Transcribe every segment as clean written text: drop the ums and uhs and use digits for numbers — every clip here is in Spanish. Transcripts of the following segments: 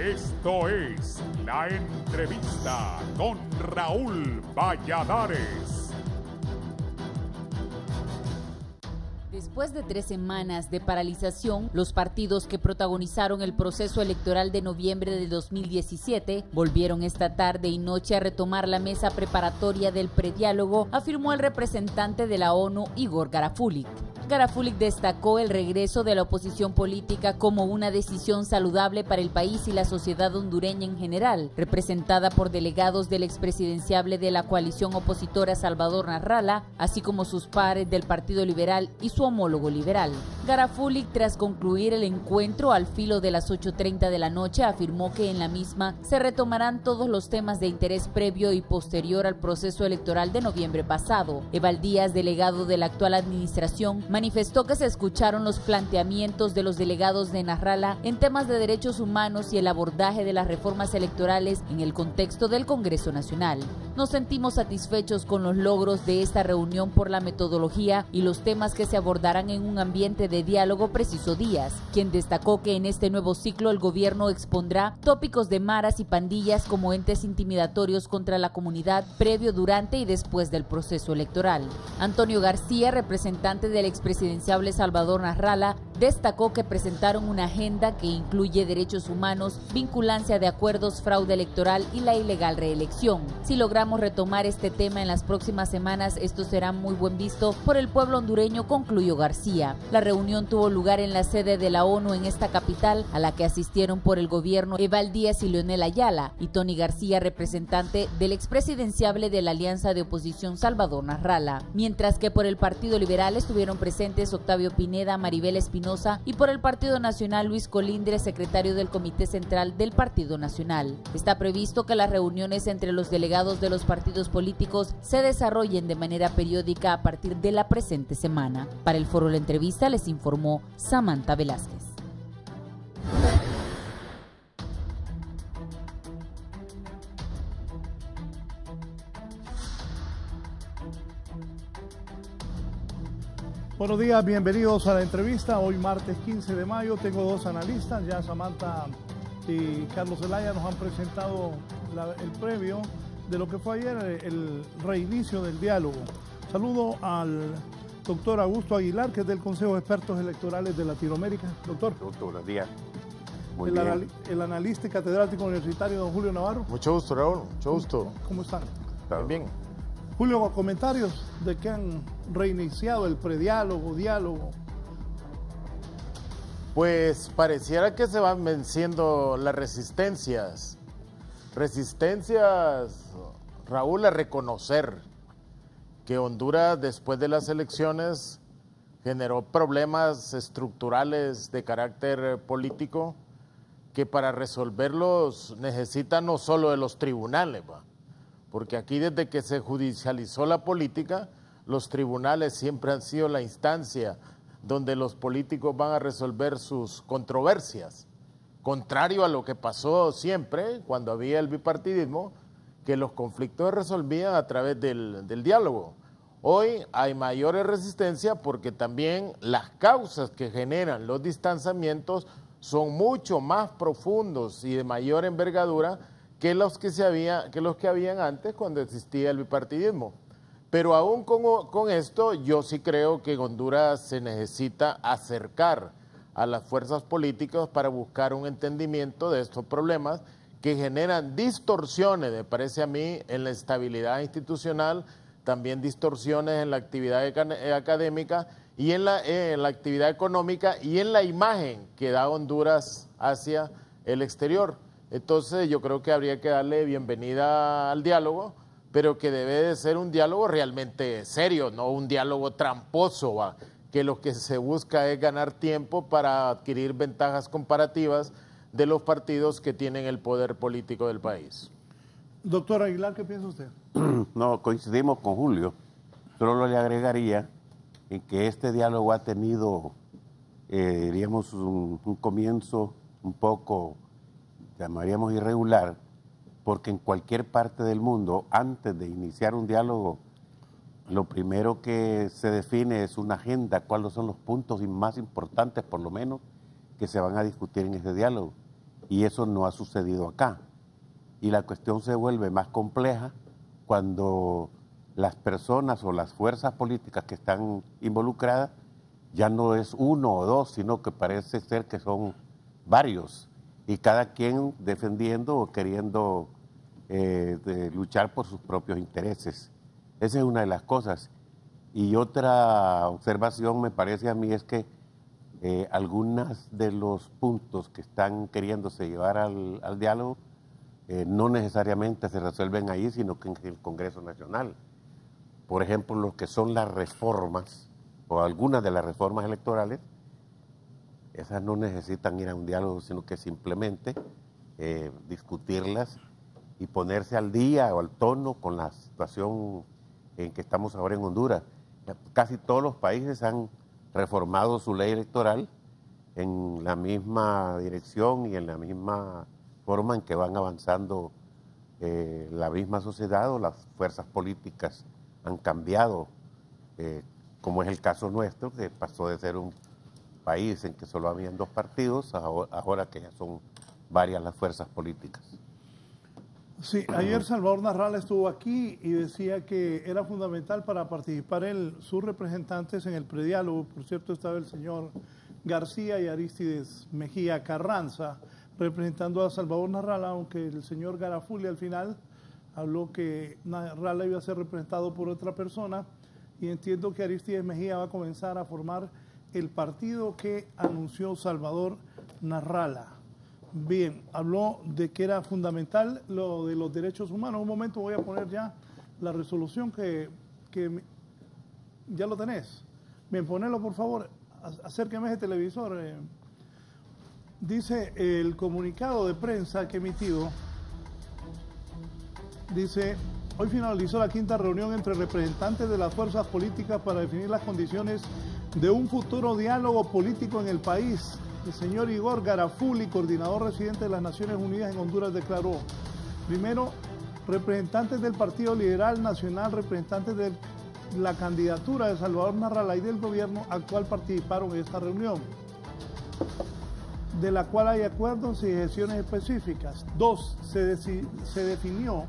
Esto es La Entrevista con Raúl Valladares. Después de 3 semanas de paralización, los partidos que protagonizaron el proceso electoral de noviembre de 2017 volvieron esta tarde y noche a retomar la mesa preparatoria del prediálogo, afirmó el representante de la ONU, Igor Garafulik. Garafulik destacó el regreso de la oposición política como una decisión saludable para el país y la sociedad hondureña en general, representada por delegados del expresidenciable de la coalición opositora Salvador Narrala, así como sus pares del Partido Liberal y su homólogo liberal. Garafulik, tras concluir el encuentro al filo de las 8:30 de la noche, afirmó que en la misma se retomarán todos los temas de interés previo y posterior al proceso electoral de noviembre pasado. Eval Díaz, delegado de la actual administración, manifestó que se escucharon los planteamientos de los delegados de Narrala en temas de derechos humanos y el abordaje de las reformas electorales en el contexto del Congreso Nacional. Nos sentimos satisfechos con los logros de esta reunión por la metodología y los temas que se abordarán en un ambiente de diálogo, precisó Díaz, quien destacó que en este nuevo ciclo el gobierno expondrá tópicos de maras y pandillas como entes intimidatorios contra la comunidad previo, durante y después del proceso electoral. Antonio García, representante del expresidenciable Salvador Narrala, destacó que presentaron una agenda que incluye derechos humanos, vinculancia de acuerdos, fraude electoral y la ilegal reelección. Si logramos retomar este tema en las próximas semanas, esto será muy buen visto por el pueblo hondureño, concluyó García. La reunión tuvo lugar en la sede de la ONU en esta capital, a la que asistieron por el gobierno Eval Díaz y Leonel Ayala, y Tony García, representante del expresidenciable de la Alianza de Oposición Salvador Narrala. Mientras que por el Partido Liberal estuvieron presentes Octavio Pineda, Maribel Espinosa, y por el Partido Nacional Luis Colindres, secretario del Comité Central del Partido Nacional. Está previsto que las reuniones entre los delegados de los partidos políticos se desarrollen de manera periódica a partir de la presente semana. Para el Foro La Entrevista les informó Samantha Velázquez. Buenos días, bienvenidos a la entrevista. Hoy martes 15 de mayo tengo 2 analistas, ya Samantha y Carlos Zelaya nos han presentado el previo de lo que fue ayer el reinicio del diálogo. Saludo al doctor Augusto Aguilar, que es del Consejo de Expertos Electorales de Latinoamérica. Doctor. Buenos días. El analista y catedrático universitario don Julio Navarro. Mucho gusto, Raúl, mucho gusto. ¿Cómo están? Bien. Julio, comentarios de que han reiniciado el prediálogo, diálogo. Pues pareciera que se van venciendo las resistencias. Raúl, a reconocer que Honduras, después de las elecciones, generó problemas estructurales de carácter político que para resolverlos necesita no solo de los tribunales, porque aquí desde que se judicializó la política, los tribunales siempre han sido la instancia donde los políticos van a resolver sus controversias, contrario a lo que pasó siempre cuando había el bipartidismo, que los conflictos se resolvían a través del diálogo. Hoy hay mayores resistencias porque también las causas que generan los distanciamientos son mucho más profundos y de mayor envergadura que los que habían antes cuando existía el bipartidismo. Pero aún con esto, yo sí creo que en Honduras se necesita acercar a las fuerzas políticas para buscar un entendimiento de estos problemas que generan distorsiones, me parece a mí, en la estabilidad institucional, también distorsiones en la actividad académica y en la actividad económica y en la imagen que da Honduras hacia el exterior. Entonces yo creo que habría que darle bienvenida al diálogo, pero que debe de ser un diálogo realmente serio, no un diálogo tramposo, que lo que se busca es ganar tiempo para adquirir ventajas comparativas de los partidos que tienen el poder político del país. Doctor Aguilar, ¿qué piensa usted? No, coincidimos con Julio. Solo le agregaría en que este diálogo ha tenido, diríamos, un comienzo un poco, llamaríamos irregular, porque en cualquier parte del mundo, antes de iniciar un diálogo, lo primero que se define es una agenda, cuáles son los puntos más importantes, por lo menos, que se van a discutir en ese diálogo. y eso no ha sucedido acá. Y la cuestión se vuelve más compleja cuando las personas o las fuerzas políticas que están involucradas ya no es uno o dos, sino que parece ser que son varios, y cada quien defendiendo o queriendo de luchar por sus propios intereses. Esa es una de las cosas. Y otra observación me parece a mí es que algunos de los puntos que están queriéndose llevar al diálogo no necesariamente se resuelven ahí, sino que en el Congreso Nacional. Por ejemplo, lo que son las reformas, o algunas de las reformas electorales, esas no necesitan ir a un diálogo, sino que simplemente discutirlas y ponerse al día o al tono con la situación en que estamos ahora en Honduras. Casi todos los países han reformado su ley electoral en la misma dirección y en la misma forma en que van avanzando la misma sociedad, o las fuerzas políticas han cambiado, como es el caso nuestro, que pasó de ser un país en que solo habían 2 partidos, ahora que ya son varias las fuerzas políticas. Sí, ayer Salvador Narrala estuvo aquí y decía que era fundamental para participar sus representantes en el prediálogo. Por cierto, estaba el señor García y Aristides Mejía Carranza representando a Salvador Narrala, aunque el señor Garafuli al final habló que Narrala iba a ser representado por otra persona, y entiendo que Aristides Mejía va a comenzar a formar el partido que anunció Salvador Narrala. Bien, habló de que era fundamental lo de los derechos humanos. Un momento, voy a poner ya la resolución que ya lo tenés. Bien, ponelo por favor, acérqueme ese televisor. Dice el comunicado de prensa que he emitido, dice: hoy finalizó la 5ª reunión entre representantes de las fuerzas políticas para definir las condiciones de un futuro diálogo político en el país. El señor Igor Garafuli, coordinador residente de las Naciones Unidas en Honduras, declaró: primero, representantes del Partido Liberal Nacional, representantes de la candidatura de Salvador Narrala y del gobierno actual participaron en esta reunión, de la cual hay acuerdos y decisiones específicas. 2, se definió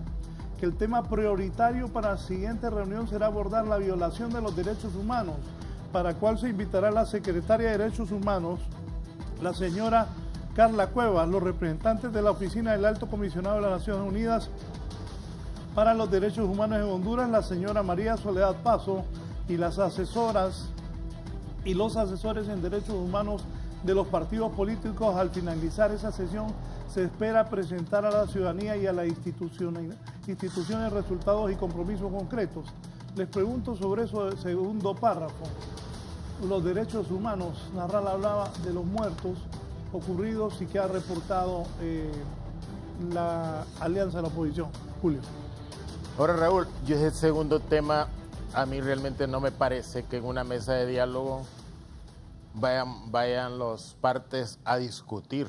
que el tema prioritario para la siguiente reunión será abordar la violación de los derechos humanos, para cual se invitará a la secretaria de Derechos Humanos, la señora Carla Cuevas, los representantes de la Oficina del Alto Comisionado de las Naciones Unidas para los Derechos Humanos en Honduras, la señora María Soledad Paso, y las asesoras y los asesores en derechos humanos de los partidos políticos. Al finalizar esa sesión, se espera presentar a la ciudadanía y a las instituciones resultados y compromisos concretos. Les pregunto sobre eso del segundo párrafo. Los derechos humanos, Narrala hablaba de los muertos ocurridos y que ha reportado la Alianza de la Oposición. Julio. Ahora, Raúl, yo ese segundo tema, a mí realmente no me parece que en una mesa de diálogo vayan las partes a discutir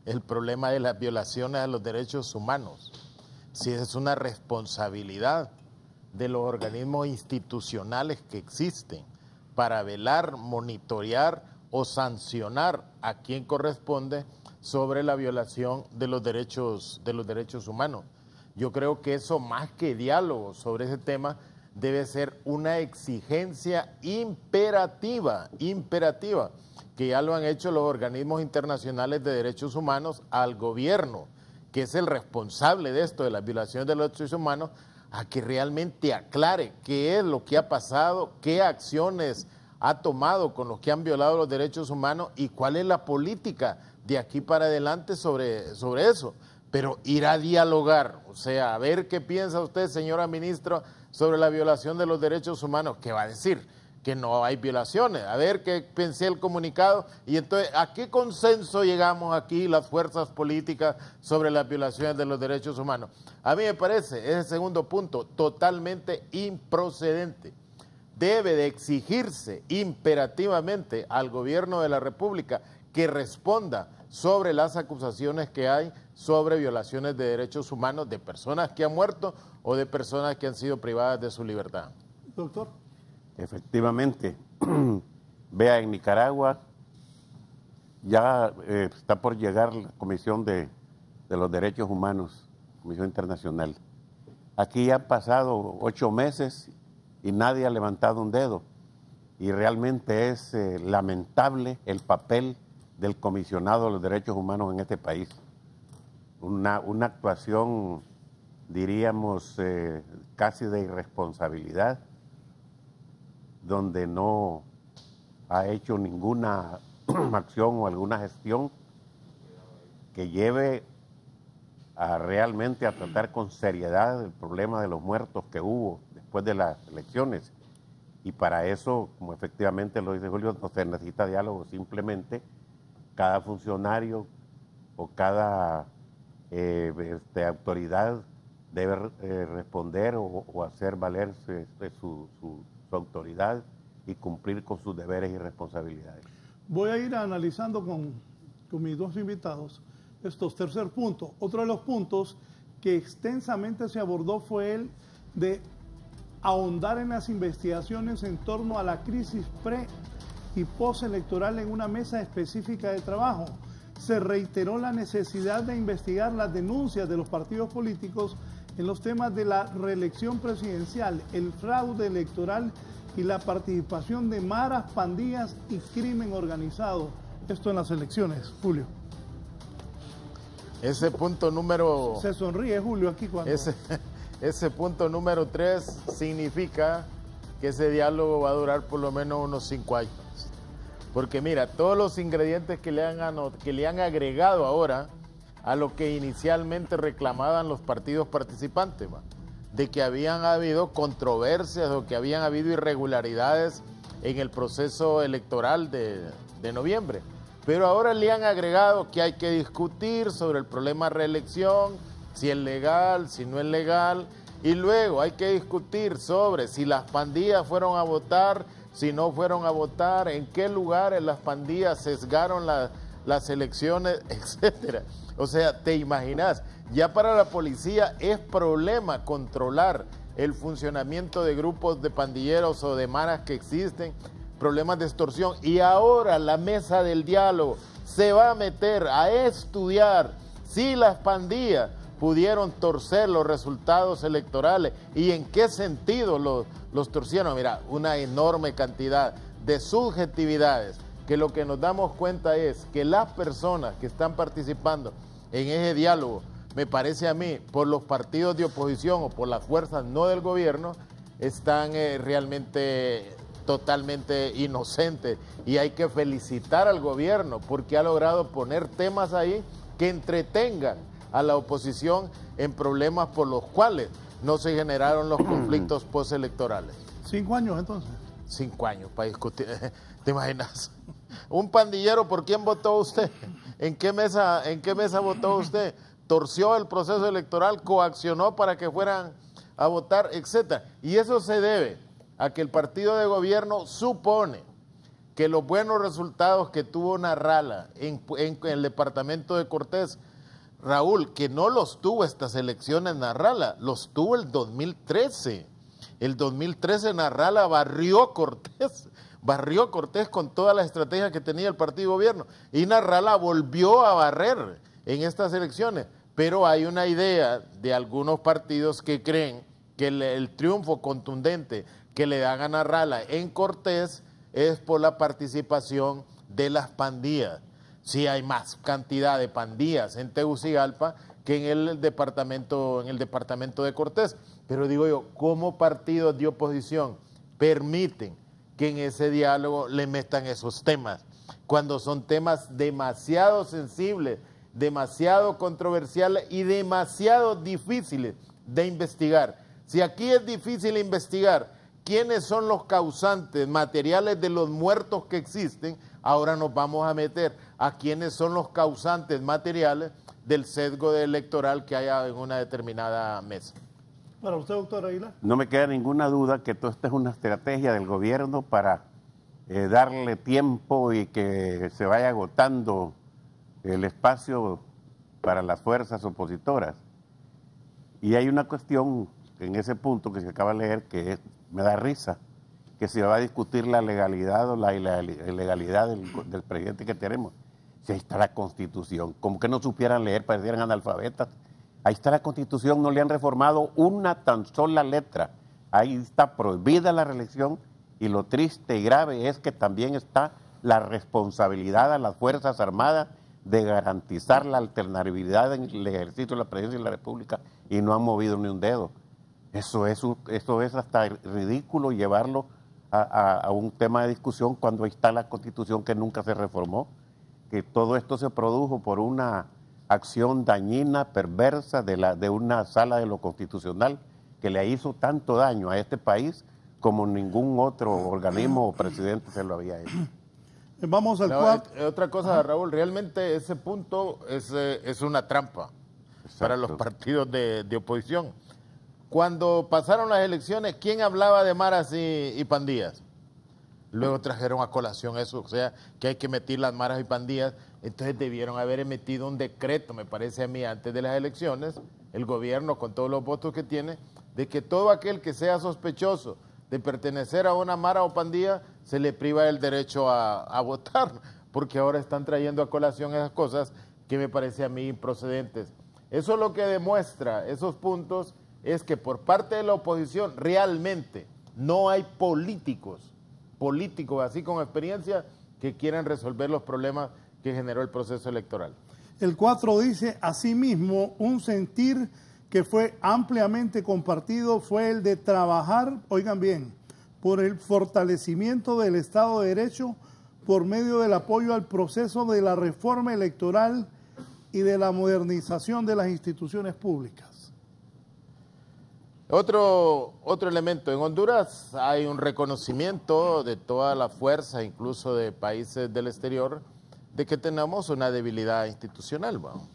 el problema de las violaciones a los derechos humanos. Si es una responsabilidad de los organismos institucionales que existen para velar, monitorear o sancionar a quien corresponde sobre la violación de los derechos humanos. Yo creo que eso, más que diálogo sobre ese tema, debe ser una exigencia imperativa, que ya lo han hecho los organismos internacionales de derechos humanos al gobierno, que es el responsable de esto, de las violaciones de los derechos humanos, a que realmente aclare qué es lo que ha pasado, qué acciones ha tomado con los que han violado los derechos humanos y cuál es la política de aquí para adelante sobre eso. Pero ir a dialogar, o sea, a ver qué piensa usted, señora ministra, sobre la violación de los derechos humanos. ¿Qué va a decir? Que no hay violaciones. A ver qué pensé el comunicado. Y entonces, ¿a qué consenso llegamos aquí las fuerzas políticas sobre las violaciones de los derechos humanos? A mí me parece, ese segundo punto, totalmente improcedente. Debe de exigirse imperativamente al gobierno de la República que responda sobre las acusaciones que hay sobre violaciones de derechos humanos de personas que han muerto o de personas que han sido privadas de su libertad. Doctor. Efectivamente, vea en Nicaragua ya está por llegar la Comisión de los Derechos Humanos, Comisión Internacional. Aquí ya han pasado 8 meses y nadie ha levantado un dedo. Y realmente es lamentable el papel del comisionado de los derechos humanos en este país. Una actuación, diríamos, casi de irresponsabilidad, donde no ha hecho ninguna acción o alguna gestión que lleve realmente a tratar con seriedad el problema de los muertos que hubo después de las elecciones. Y para eso, como efectivamente lo dice Julio, no se necesita diálogo, simplemente cada funcionario o cada autoridad debe responder o hacer valer su autoridad y cumplir con sus deberes y responsabilidades. Voy a ir analizando con mis dos invitados estos tercer puntos. Otro de los puntos que extensamente se abordó fue el de ahondar en las investigaciones en torno a la crisis pre- y postelectoral en una mesa específica de trabajo. Se reiteró la necesidad de investigar las denuncias de los partidos políticos en los temas de la reelección presidencial, el fraude electoral y la participación de maras, pandillas y crimen organizado. Esto en las elecciones, Julio. Ese punto número... Se sonríe Julio aquí cuando... Ese punto número 3 significa que ese diálogo va a durar por lo menos unos 5 años. Porque mira, todos los ingredientes que le han agregado ahora a lo que inicialmente reclamaban los partidos participantes, de que habían habido controversias o que habían habido irregularidades en el proceso electoral de noviembre. Pero ahora le han agregado que hay que discutir sobre el problema reelección, si es legal, si no es legal, y luego hay que discutir sobre si las pandillas fueron a votar, si no fueron a votar, en qué lugares las pandillas sesgaron las elecciones, etcétera. O sea, te imaginas, ya para la policía es problema controlar el funcionamiento de grupos de pandilleros o de maras que existen, problemas de extorsión, y ahora la mesa del diálogo se va a meter a estudiar si las pandillas pudieron torcer los resultados electorales y en qué sentido los torcieron. Mira, una enorme cantidad de subjetividades que lo que nos damos cuenta es que las personas que están participando en ese diálogo, me parece a mí, por los partidos de oposición o por las fuerzas no del gobierno, están realmente totalmente inocentes, y hay que felicitar al gobierno porque ha logrado poner temas ahí que entretengan a la oposición en problemas por los cuales no se generaron los conflictos postelectorales. 5 años entonces. 5 años para discutir. ¿Te imaginas? Un pandillero, ¿por quién votó usted? ¿En qué mesa votó usted? Torció el proceso electoral, coaccionó para que fueran a votar, etcétera. Y eso se debe a que el partido de gobierno supone que los buenos resultados que tuvo Narrala en el departamento de Cortés, Raúl, que no los tuvo estas elecciones Narrala, los tuvo el 2013. El 2013 Narrala barrió Cortés con todas las estrategias que tenía el partido de gobierno, y Narrala volvió a barrer en estas elecciones. Pero hay una idea de algunos partidos que creen que el triunfo contundente que le dan a Narrala en Cortés es por la participación de las pandillas. Sí hay más cantidad de pandillas en Tegucigalpa que en el departamento de Cortés. Pero digo yo, ¿cómo partidos de oposición permiten que en ese diálogo le metan esos temas? Cuando son temas demasiado sensibles, demasiado controversiales y demasiado difíciles de investigar. Si aquí es difícil investigar quiénes son los causantes materiales de los muertos que existen, ahora nos vamos a meter a quiénes son los causantes materiales del sesgo electoral que haya en una determinada mesa. Para usted, doctor Aguilar. No me queda ninguna duda que todo esto es una estrategia del gobierno para darle tiempo y que se vaya agotando el espacio para las fuerzas opositoras. Y hay una cuestión en ese punto que se acaba de leer que me da risa, que se va a discutir la legalidad o la ilegalidad del presidente que tenemos. Si ahí está la Constitución, como que no supieran leer, parecieran analfabetas. Ahí está la Constitución, no le han reformado una tan sola letra. Ahí está prohibida la reelección y lo triste y grave es que también está la responsabilidad a las Fuerzas Armadas de garantizar la alternabilidad en el ejercicio de la presidencia de la República y no han movido ni un dedo. Eso es hasta ridículo llevarlo a un tema de discusión cuando ahí está la Constitución que nunca se reformó, que todo esto se produjo por una acción dañina, perversa de una sala de lo constitucional que le hizo tanto daño a este país como ningún otro organismo o presidente se lo había hecho. Vamos al cuarto. Otra cosa, Raúl, realmente ese punto es una trampa. Exacto. Para los partidos de oposición. Cuando pasaron las elecciones, ¿quién hablaba de maras y pandillas? Luego trajeron a colación eso, o sea, que hay que meter las maras y pandillas. Entonces debieron haber emitido un decreto, me parece a mí, antes de las elecciones, el gobierno con todos los votos que tiene, de que todo aquel que sea sospechoso de pertenecer a una mara o pandilla, se le priva el derecho a votar, porque ahora están trayendo a colación esas cosas que me parece a mí improcedentes. Eso lo que demuestra, esos puntos, es que por parte de la oposición realmente no hay políticos así con experiencia que quieran resolver los problemas que generó el proceso electoral. El 4 dice, asimismo, un sentir que fue ampliamente compartido fue el de trabajar, oigan bien, por el fortalecimiento del Estado de Derecho por medio del apoyo al proceso de la reforma electoral y de la modernización de las instituciones públicas. Otro elemento, en Honduras hay un reconocimiento de toda la fuerza, incluso de países del exterior, de que tenemos una debilidad institucional, ¿no?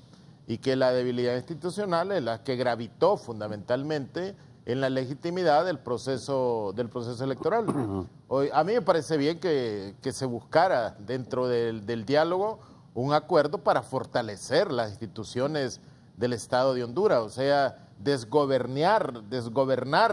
Y que la debilidad institucional es la que gravitó fundamentalmente en la legitimidad del proceso electoral. Hoy, a mí me parece bien que se buscara dentro del diálogo un acuerdo para fortalecer las instituciones del Estado de Honduras, o sea, desgobernar,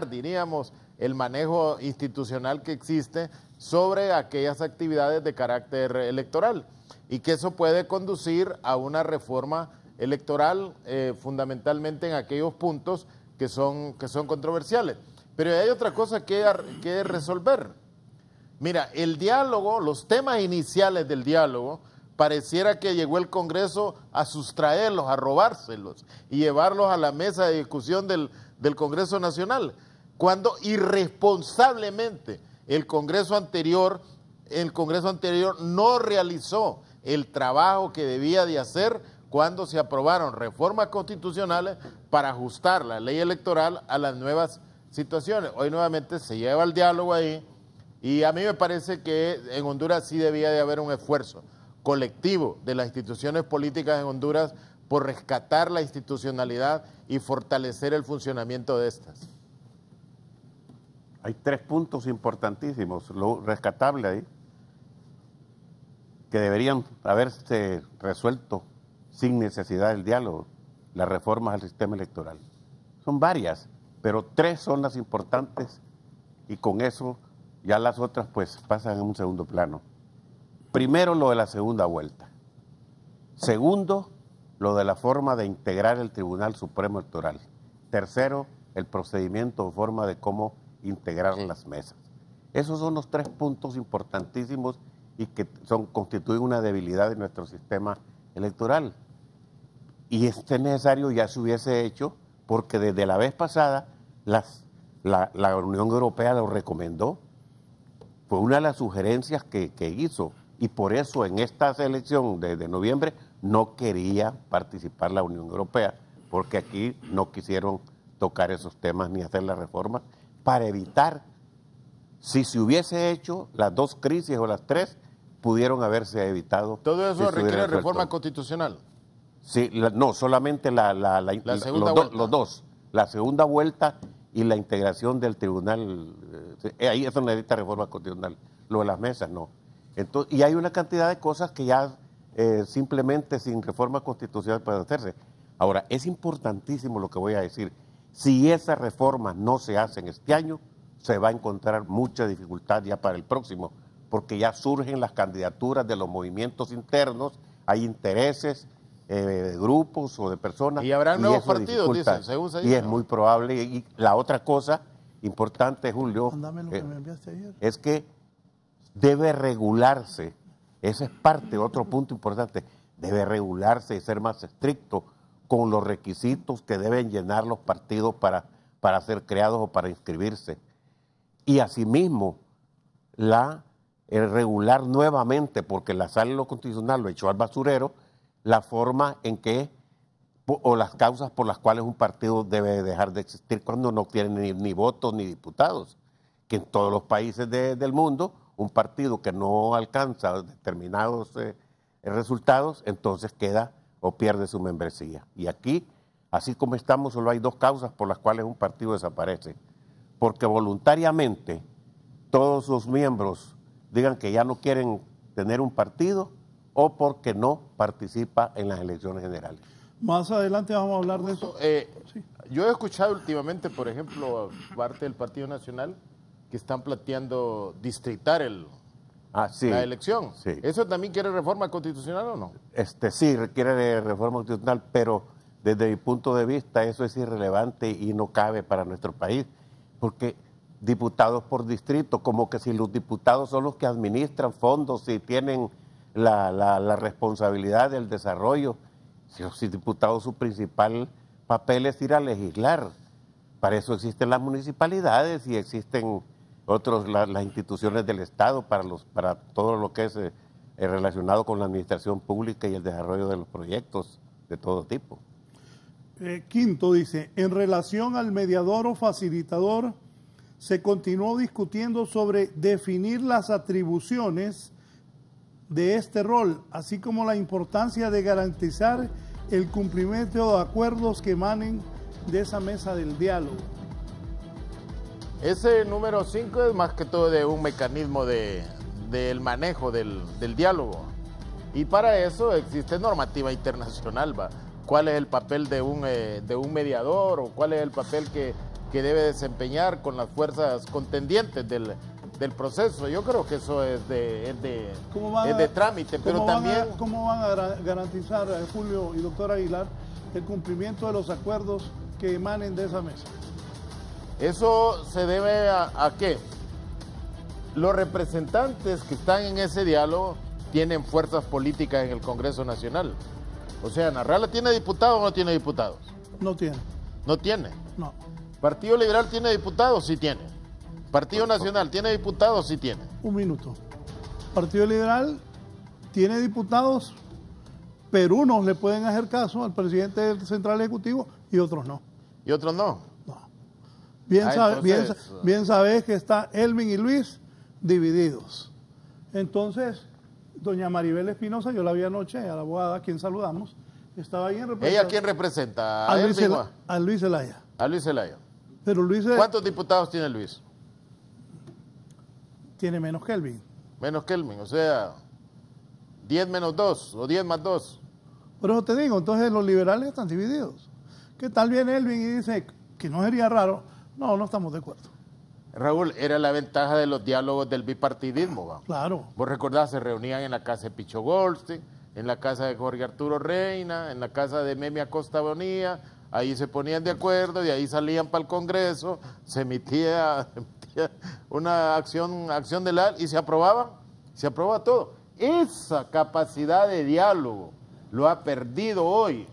diríamos, el manejo institucional que existe sobre aquellas actividades de carácter electoral y que eso puede conducir a una reforma electoral fundamentalmente en aquellos puntos que son controversiales. Pero hay otra cosa que resolver. Mira, el diálogo, los temas iniciales del diálogo, pareciera que llegó el Congreso a sustraerlos, a robárselos y llevarlos a la mesa de discusión del Congreso Nacional, cuando irresponsablemente el Congreso anterior no realizó el trabajo que debía de hacer cuando se aprobaron reformas constitucionales para ajustar la ley electoral a las nuevas situaciones. Hoy nuevamente se lleva el diálogo ahí y a mí me parece que en Honduras sí debía de haber un esfuerzo colectivo de las instituciones políticas en Honduras por rescatar la institucionalidad y fortalecer el funcionamiento de estas. Hay 3 puntos importantísimos, lo rescatable ahí, que deberían haberse resuelto sin necesidad del diálogo, las reformas al sistema electoral. Son varias, pero 3 son las importantes y con eso ya las otras pues pasan en un segundo plano. Primero, lo de la segunda vuelta. Segundo, lo de la forma de integrar el Tribunal Supremo Electoral. Tercero, el procedimiento o forma de cómo integrar las mesas. Esos son los 3 puntos importantísimos y que constituyen una debilidad de nuestro sistema electoral. Y este necesario ya se hubiese hecho porque desde la vez pasada la Unión Europea lo recomendó. Fue una de las sugerencias que hizo. Y por eso en esta elección de noviembre no quería participar la Unión Europea, porque aquí no quisieron tocar esos temas ni hacer la reforma, para evitar, si se hubiese hecho las 2 crisis o las 3, pudieron haberse evitado. ¿Todo eso requiere reforma constitucional? Sí, no, solamente los dos, la segunda vuelta y la integración del tribunal, ahí eso necesita reforma constitucional, lo de las mesas no. Entonces, y hay una cantidad de cosas que ya simplemente sin reforma constitucional pueden hacerse. Ahora, es importantísimo lo que voy a decir. Si esas reformas no se hacen este año, se va a encontrar mucha dificultad ya para el próximo, porque ya surgen las candidaturas de los movimientos internos hay intereses de grupos o de personas. Y habrá nuevos eso partidos, dificulta. dicen, según se Y dice, es ¿no? muy probable. Y la otra cosa importante, Julio, Mándame lo que me enviaste ayer. es que debe regularse, ese es parte, otro punto importante, debe regularse y ser más estricto con los requisitos que deben llenar los partidos para ser creados o para inscribirse. Y asimismo, el regular nuevamente, porque la Sala de lo Constitucional lo echó al basurero, la forma en que, o las causas por las cuales un partido debe dejar de existir cuando no tiene ni votos ni diputados. Que en todos los países del mundo, un partido que no alcanza determinados resultados, entonces queda o pierde su membresía. Y aquí, así como estamos, solo hay dos causas por las cuales un partido desaparece. Porque voluntariamente todos sus miembros digan que ya no quieren tener un partido o porque no participa en las elecciones generales. Más adelante vamos a hablar de eso. Sí. Yo he escuchado últimamente, por ejemplo, parte del Partido Nacional, que están planteando distritar Sí, la elección. sí. ¿Eso también quiere reforma constitucional o no? Sí, requiere de reforma constitucional, pero desde mi punto de vista eso es irrelevante y no cabe para nuestro país, porque diputados por distrito, como que si los diputados son los que administran fondos y tienen la responsabilidad del desarrollo, si los diputados su principal papel es ir a legislar. Para eso existen las municipalidades y existen las instituciones del Estado para todo lo que es relacionado con la administración pública y el desarrollo de los proyectos de todo tipo. Quinto dice, en relación al mediador o facilitador, se continuó discutiendo sobre definir las atribuciones de este rol, así como la importancia de garantizar el cumplimiento de acuerdos que emanen de esa mesa del diálogo. Ese número 5 es más que todo de un mecanismo del manejo del diálogo. Y para eso existe normativa internacional, ¿va? ¿Cuál es el papel de un mediador o cuál es el papel que debe desempeñar con las fuerzas contendientes del proceso? Yo creo que eso es de trámite, pero también... ¿Cómo van a garantizar, Julio y doctor Aguilar, el cumplimiento de los acuerdos que emanen de esa mesa? Eso se debe a qué? Los representantes que están en ese diálogo tienen fuerzas políticas en el Congreso Nacional. O sea, ¿Narrala tiene diputados o no tiene diputados? No tiene. No tiene. No. ¿Partido Liberal tiene diputados? Sí tiene. ¿Partido Nacional tiene diputados? Sí tiene. Un minuto. Partido Liberal tiene diputados, pero unos le pueden hacer caso al presidente del Central Ejecutivo y otros no. ¿Y otros no? No. Bien sabes que está Elvin y Luis divididos. Entonces, doña Maribel Espinosa, yo la vi anoche, a la abogada a quien saludamos, estaba ahí en representación. ¿Ella quién representa? A Luis Zelaya. A Luis Zelaya. Pero Luis ¿Cuántos diputados tiene Luis? Tiene menos que Elvin. Menos que Elvin, o sea, 10 menos 2 o 10 más 2. Por eso te digo, entonces los liberales están divididos. ¿Qué tal viene Elvin y dice que no sería raro? No, no estamos de acuerdo. Raúl, era la ventaja de los diálogos del bipartidismo, ¿va? Claro. Vos recordás, se reunían en la casa de Picho Goldstein, en la casa de Jorge Arturo Reina, en la casa de Memi Acosta Bonilla, ahí se ponían de acuerdo y ahí salían para el Congreso, se emitía una acción de la y se aprobaba todo. Esa capacidad de diálogo lo ha perdido hoy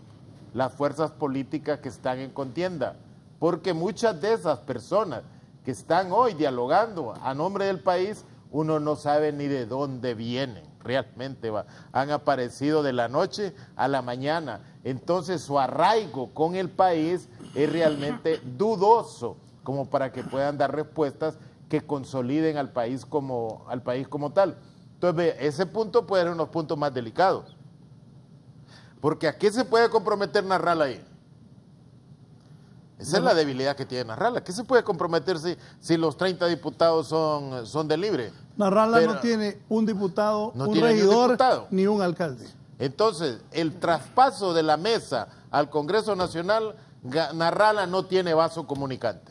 las fuerzas políticas que están en contienda, porque muchas de esas personas que están hoy dialogando a nombre del país, uno no sabe ni de dónde vienen, realmente han aparecido de la noche a la mañana, entonces su arraigo con el país es realmente dudoso, como para que puedan dar respuestas que consoliden al país como tal. Entonces, ese punto puede ser unos puntos más delicados, porque ¿a qué se puede comprometer Narrala ahí? Esa es la debilidad que tiene Narrala. ¿Qué se puede comprometer si los 30 diputados son de libre? Narrala no tiene un diputado, no un tiene regidor, diputado, ni un alcalde. Entonces, el traspaso de la mesa al Congreso Nacional, Narrala no tiene vaso comunicante.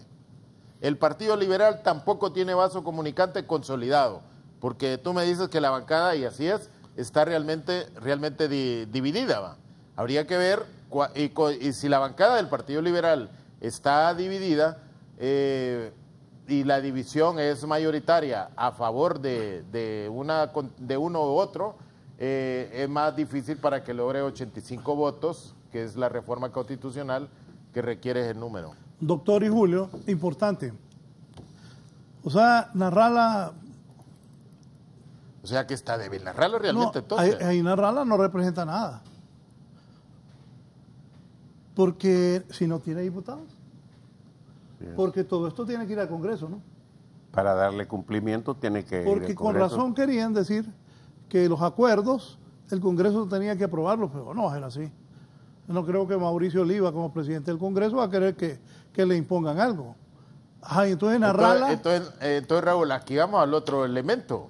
El Partido Liberal tampoco tiene vaso comunicante consolidado, porque tú me dices que la bancada, y así es, está realmente dividida, ¿va? Habría que ver, y si la bancada del Partido Liberal está dividida, y la división es mayoritaria a favor de uno u otro, es más difícil para que logre 85 votos, que es la reforma constitucional que requiere ese número. Doctor y Julio, importante. O sea, Narrala... O sea que está débil. Narrala realmente, no, entonces. ahí Narrala no representa nada. Porque si no tiene diputados. Bien. Porque todo esto tiene que ir al Congreso, ¿no? Para darle cumplimiento tiene que ir al Porque con Congreso. razón querían decir que los acuerdos el Congreso tenía que aprobarlos, pero no era así. No creo que Mauricio Oliva, como presidente del Congreso, va a querer que le impongan algo. Ajá, entonces Narrala... Entonces, Raúl, aquí vamos al otro elemento.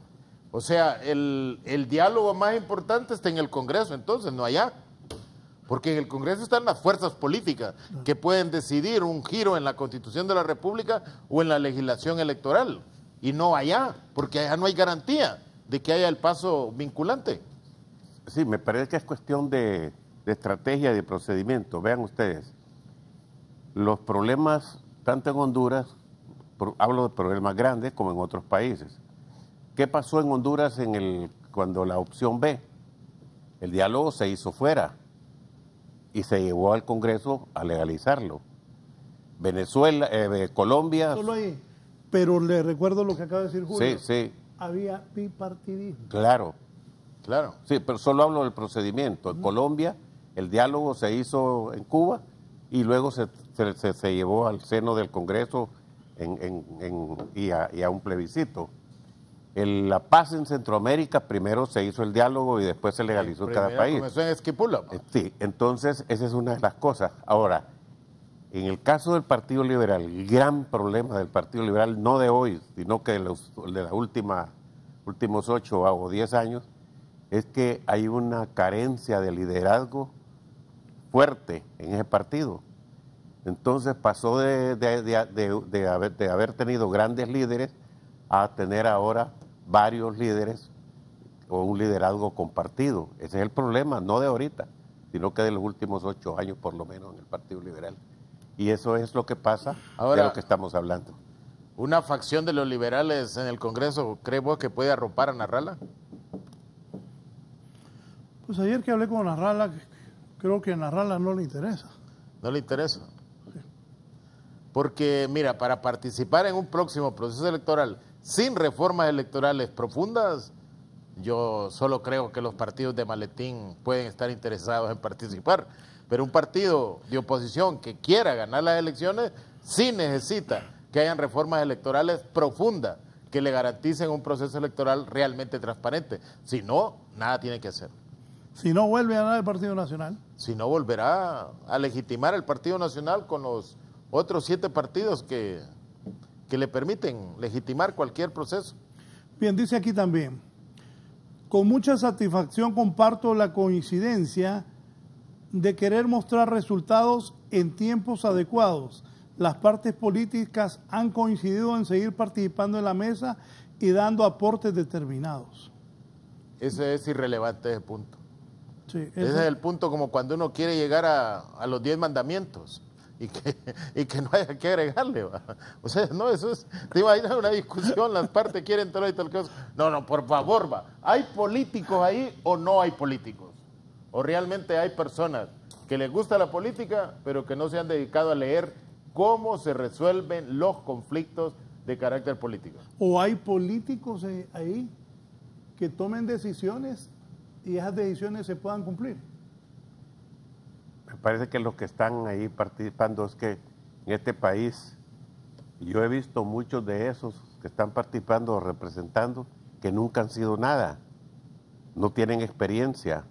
O sea, el diálogo más importante está en el Congreso, entonces, no allá. Porque en el Congreso están las fuerzas políticas que pueden decidir un giro en la Constitución de la República o en la legislación electoral. Y no allá, porque allá no hay garantía de que haya el paso vinculante. Sí, me parece que es cuestión de estrategia y de procedimiento. Vean ustedes, los problemas, tanto en Honduras, hablo de problemas grandes como en otros países. ¿Qué pasó en Honduras cuando la opción B? El diálogo se hizo fuera y se llevó al Congreso a legalizarlo. Venezuela, Colombia... Solo ahí, pero le recuerdo lo que acaba de decir Julio. Sí, sí. Había bipartidismo. Claro. Claro. Sí, pero solo hablo del procedimiento. En Colombia, el diálogo se hizo en Cuba y luego se llevó al seno del Congreso y a un plebiscito. La paz en Centroamérica, primero se hizo el diálogo y después se legalizó en cada país. Comenzó en Esquipula. Sí, entonces esa es una de las cosas. Ahora, en el caso del Partido Liberal, el gran problema del Partido Liberal, no de hoy, sino que de los últimos 8 o 10 años, es que hay una carencia de liderazgo fuerte en ese partido. Entonces pasó de haber tenido grandes líderes a tener ahora varios líderes o un liderazgo compartido. Ese es el problema, no de ahorita, sino que de los últimos 8 años por lo menos en el Partido Liberal. Y eso es lo que pasa, ahora, de lo que estamos hablando. ¿Una facción de los liberales en el Congreso cree vos que puede arropar a Narrala? Pues ayer que hablé con Narrala, creo que a Narrala no le interesa. ¿No le interesa? Sí. Porque, mira, para participar en un próximo proceso electoral sin reformas electorales profundas, yo solo creo que los partidos de maletín pueden estar interesados en participar. Pero un partido de oposición que quiera ganar las elecciones sí necesita que hayan reformas electorales profundas que le garanticen un proceso electoral realmente transparente. Si no, nada tiene que hacer. Si no, vuelve a ganar el Partido Nacional. Si no, volverá a legitimar el Partido Nacional con los otros 7 partidos que le permiten legitimar cualquier proceso. Bien, dice aquí también, con mucha satisfacción comparto la coincidencia de querer mostrar resultados en tiempos adecuados. Las partes políticas han coincidido en seguir participando en la mesa y dando aportes determinados. Ese es irrelevante, ese punto. Sí, ese es el punto como cuando uno quiere llegar a los 10 mandamientos y que no haya que agregarle, ¿va? O sea, no, eso es, te imaginas una discusión, las partes quieren tal y tal cosa. No, por favor, va. ¿Hay políticos ahí o no hay políticos? ¿O realmente hay personas que les gusta la política, pero que no se han dedicado a leer cómo se resuelven los conflictos de carácter político? ¿O hay políticos ahí que tomen decisiones y esas decisiones se puedan cumplir? Me parece que los que están ahí participando es que en este país, yo he visto muchos de esos que están participando o representando que nunca han sido nada, no tienen experiencia.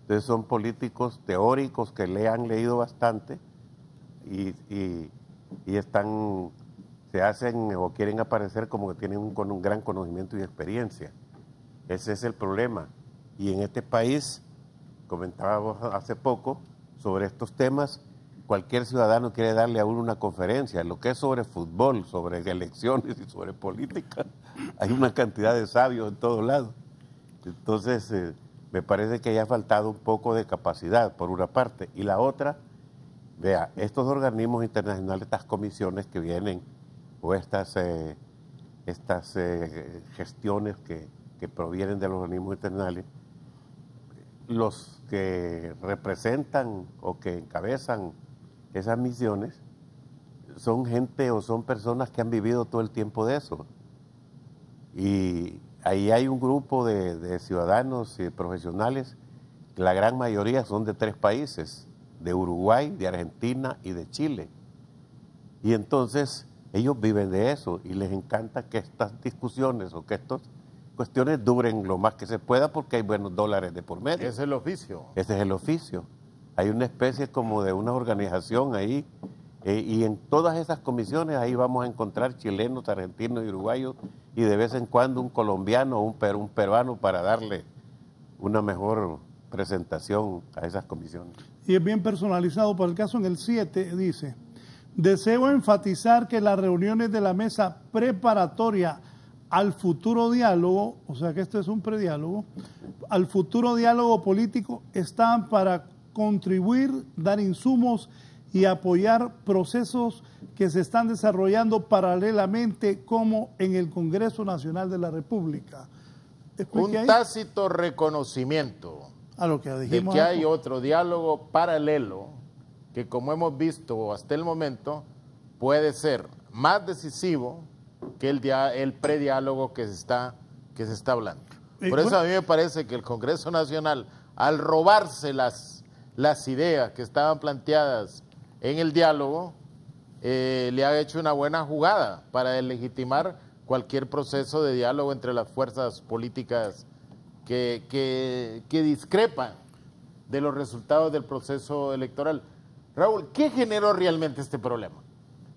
Entonces son políticos teóricos que le han leído bastante y se hacen o quieren aparecer como que tienen un gran conocimiento y experiencia. Ese es el problema. Y en este país, comentábamos hace poco sobre estos temas, cualquier ciudadano quiere darle a uno una conferencia. Lo que es sobre fútbol, sobre elecciones y sobre política, hay una cantidad de sabios en todos lados. Entonces, me parece que haya faltado un poco de capacidad, por una parte. Y la otra, vea, estos organismos internacionales, estas comisiones que vienen, o estas gestiones que provienen de los organismos internacionales, los que representan o que encabezan esas misiones son gente o son personas que han vivido todo el tiempo de eso. Y ahí hay un grupo de ciudadanos y de profesionales, la gran mayoría son de 3 países, de Uruguay, de Argentina y de Chile. Y entonces ellos viven de eso y les encanta que estas discusiones o que estas cuestiones duren lo más que se pueda porque hay buenos dólares de por medio. Ese es el oficio. Ese es el oficio. Hay una especie como de una organización ahí y en todas esas comisiones ahí vamos a encontrar chilenos, argentinos y uruguayos y de vez en cuando un colombiano o un peruano para darle una mejor presentación a esas comisiones. Y es bien personalizado. Por el caso en el 7 dice: deseo enfatizar que las reuniones de la mesa preparatoria al futuro diálogo, o sea que esto es un prediálogo, al futuro diálogo político están para contribuir, dar insumos y apoyar procesos que se están desarrollando paralelamente como en el Congreso Nacional de la República. Un tácito reconocimiento a lo que de dijimos que hay otro diálogo paralelo que, como hemos visto hasta el momento, puede ser más decisivo que el prediálogo que se está hablando. Por eso a mí me parece que el Congreso Nacional, al robarse las ideas que estaban planteadas en el diálogo, le ha hecho una buena jugada para deslegitimar cualquier proceso de diálogo entre las fuerzas políticas que discrepan de los resultados del proceso electoral. Raúl, ¿qué generó realmente este problema?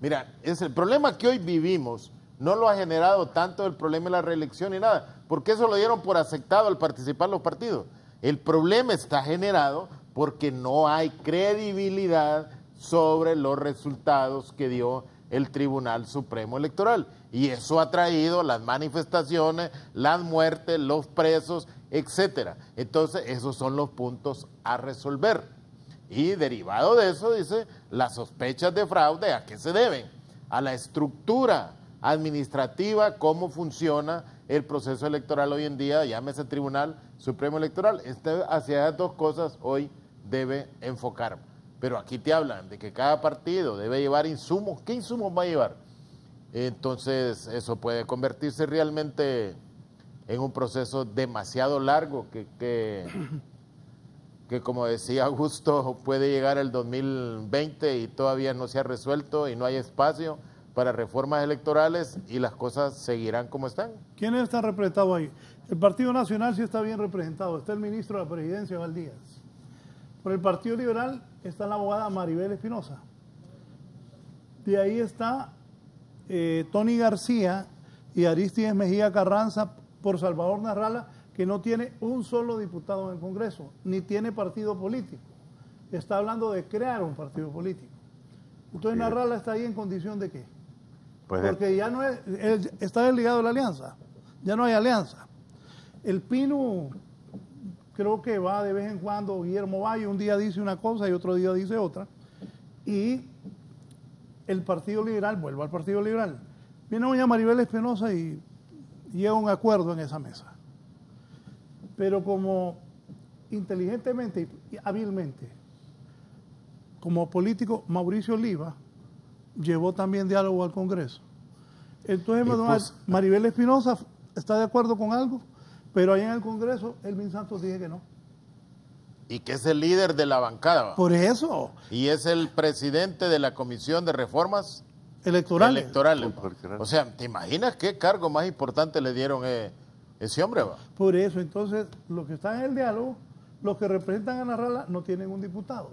Mira, el problema que hoy vivimos no lo ha generado tanto el problema de la reelección ni nada, porque eso lo dieron por aceptado al participar los partidos. El problema está generado porque no hay credibilidad sobre los resultados que dio el Tribunal Supremo Electoral. Y eso ha traído las manifestaciones, las muertes, los presos, etcétera. Entonces, esos son los puntos a resolver. Y derivado de eso, dice, las sospechas de fraude, ¿a qué se deben? A la estructura administrativa, cómo funciona el proceso electoral hoy en día, llámese Tribunal Supremo Electoral. Hacia esas dos cosas hoy debe enfocar. Pero aquí te hablan de que cada partido debe llevar insumos. ¿Qué insumos va a llevar? Entonces, eso puede convertirse realmente en un proceso demasiado largo que como decía Augusto, puede llegar el 2020 y todavía no se ha resuelto y no hay espacio para reformas electorales y las cosas seguirán como están. ¿Quién está representado ahí? El Partido Nacional sí está bien representado. Está el ministro de la Presidencia, Valdías. Por el Partido Liberal está la abogada Maribel Espinosa. De ahí está Tony García y Aristides Mejía Carranza por Salvador Narrala, que no tiene un solo diputado en el Congreso, ni tiene partido político. Está hablando de crear un partido político. Entonces, Narrala está ahí en condición de qué? Pues porque ya no es, está desligado de la alianza, ya no hay alianza. El Pino creo que va de vez en cuando, Guillermo Valle, un día dice una cosa y otro día dice otra, y el Partido Liberal, vuelvo al Partido Liberal, viene doña Maribel Espinosa y llega a un acuerdo en esa mesa. Pero como inteligentemente y hábilmente, como político, Mauricio Oliva llevó también diálogo al Congreso. Entonces, pues, Maribel Espinosa está de acuerdo con algo, pero ahí en el Congreso, Elvin Santos dice que no. Y que es el líder de la bancada. Por eso. Y es el presidente de la Comisión de Reformas Electorales. O sea, ¿te imaginas qué cargo más importante le dieron ese hombre? ¿Va? Por eso, entonces, los que están en el diálogo, los que representan a Narrala no tienen un diputado.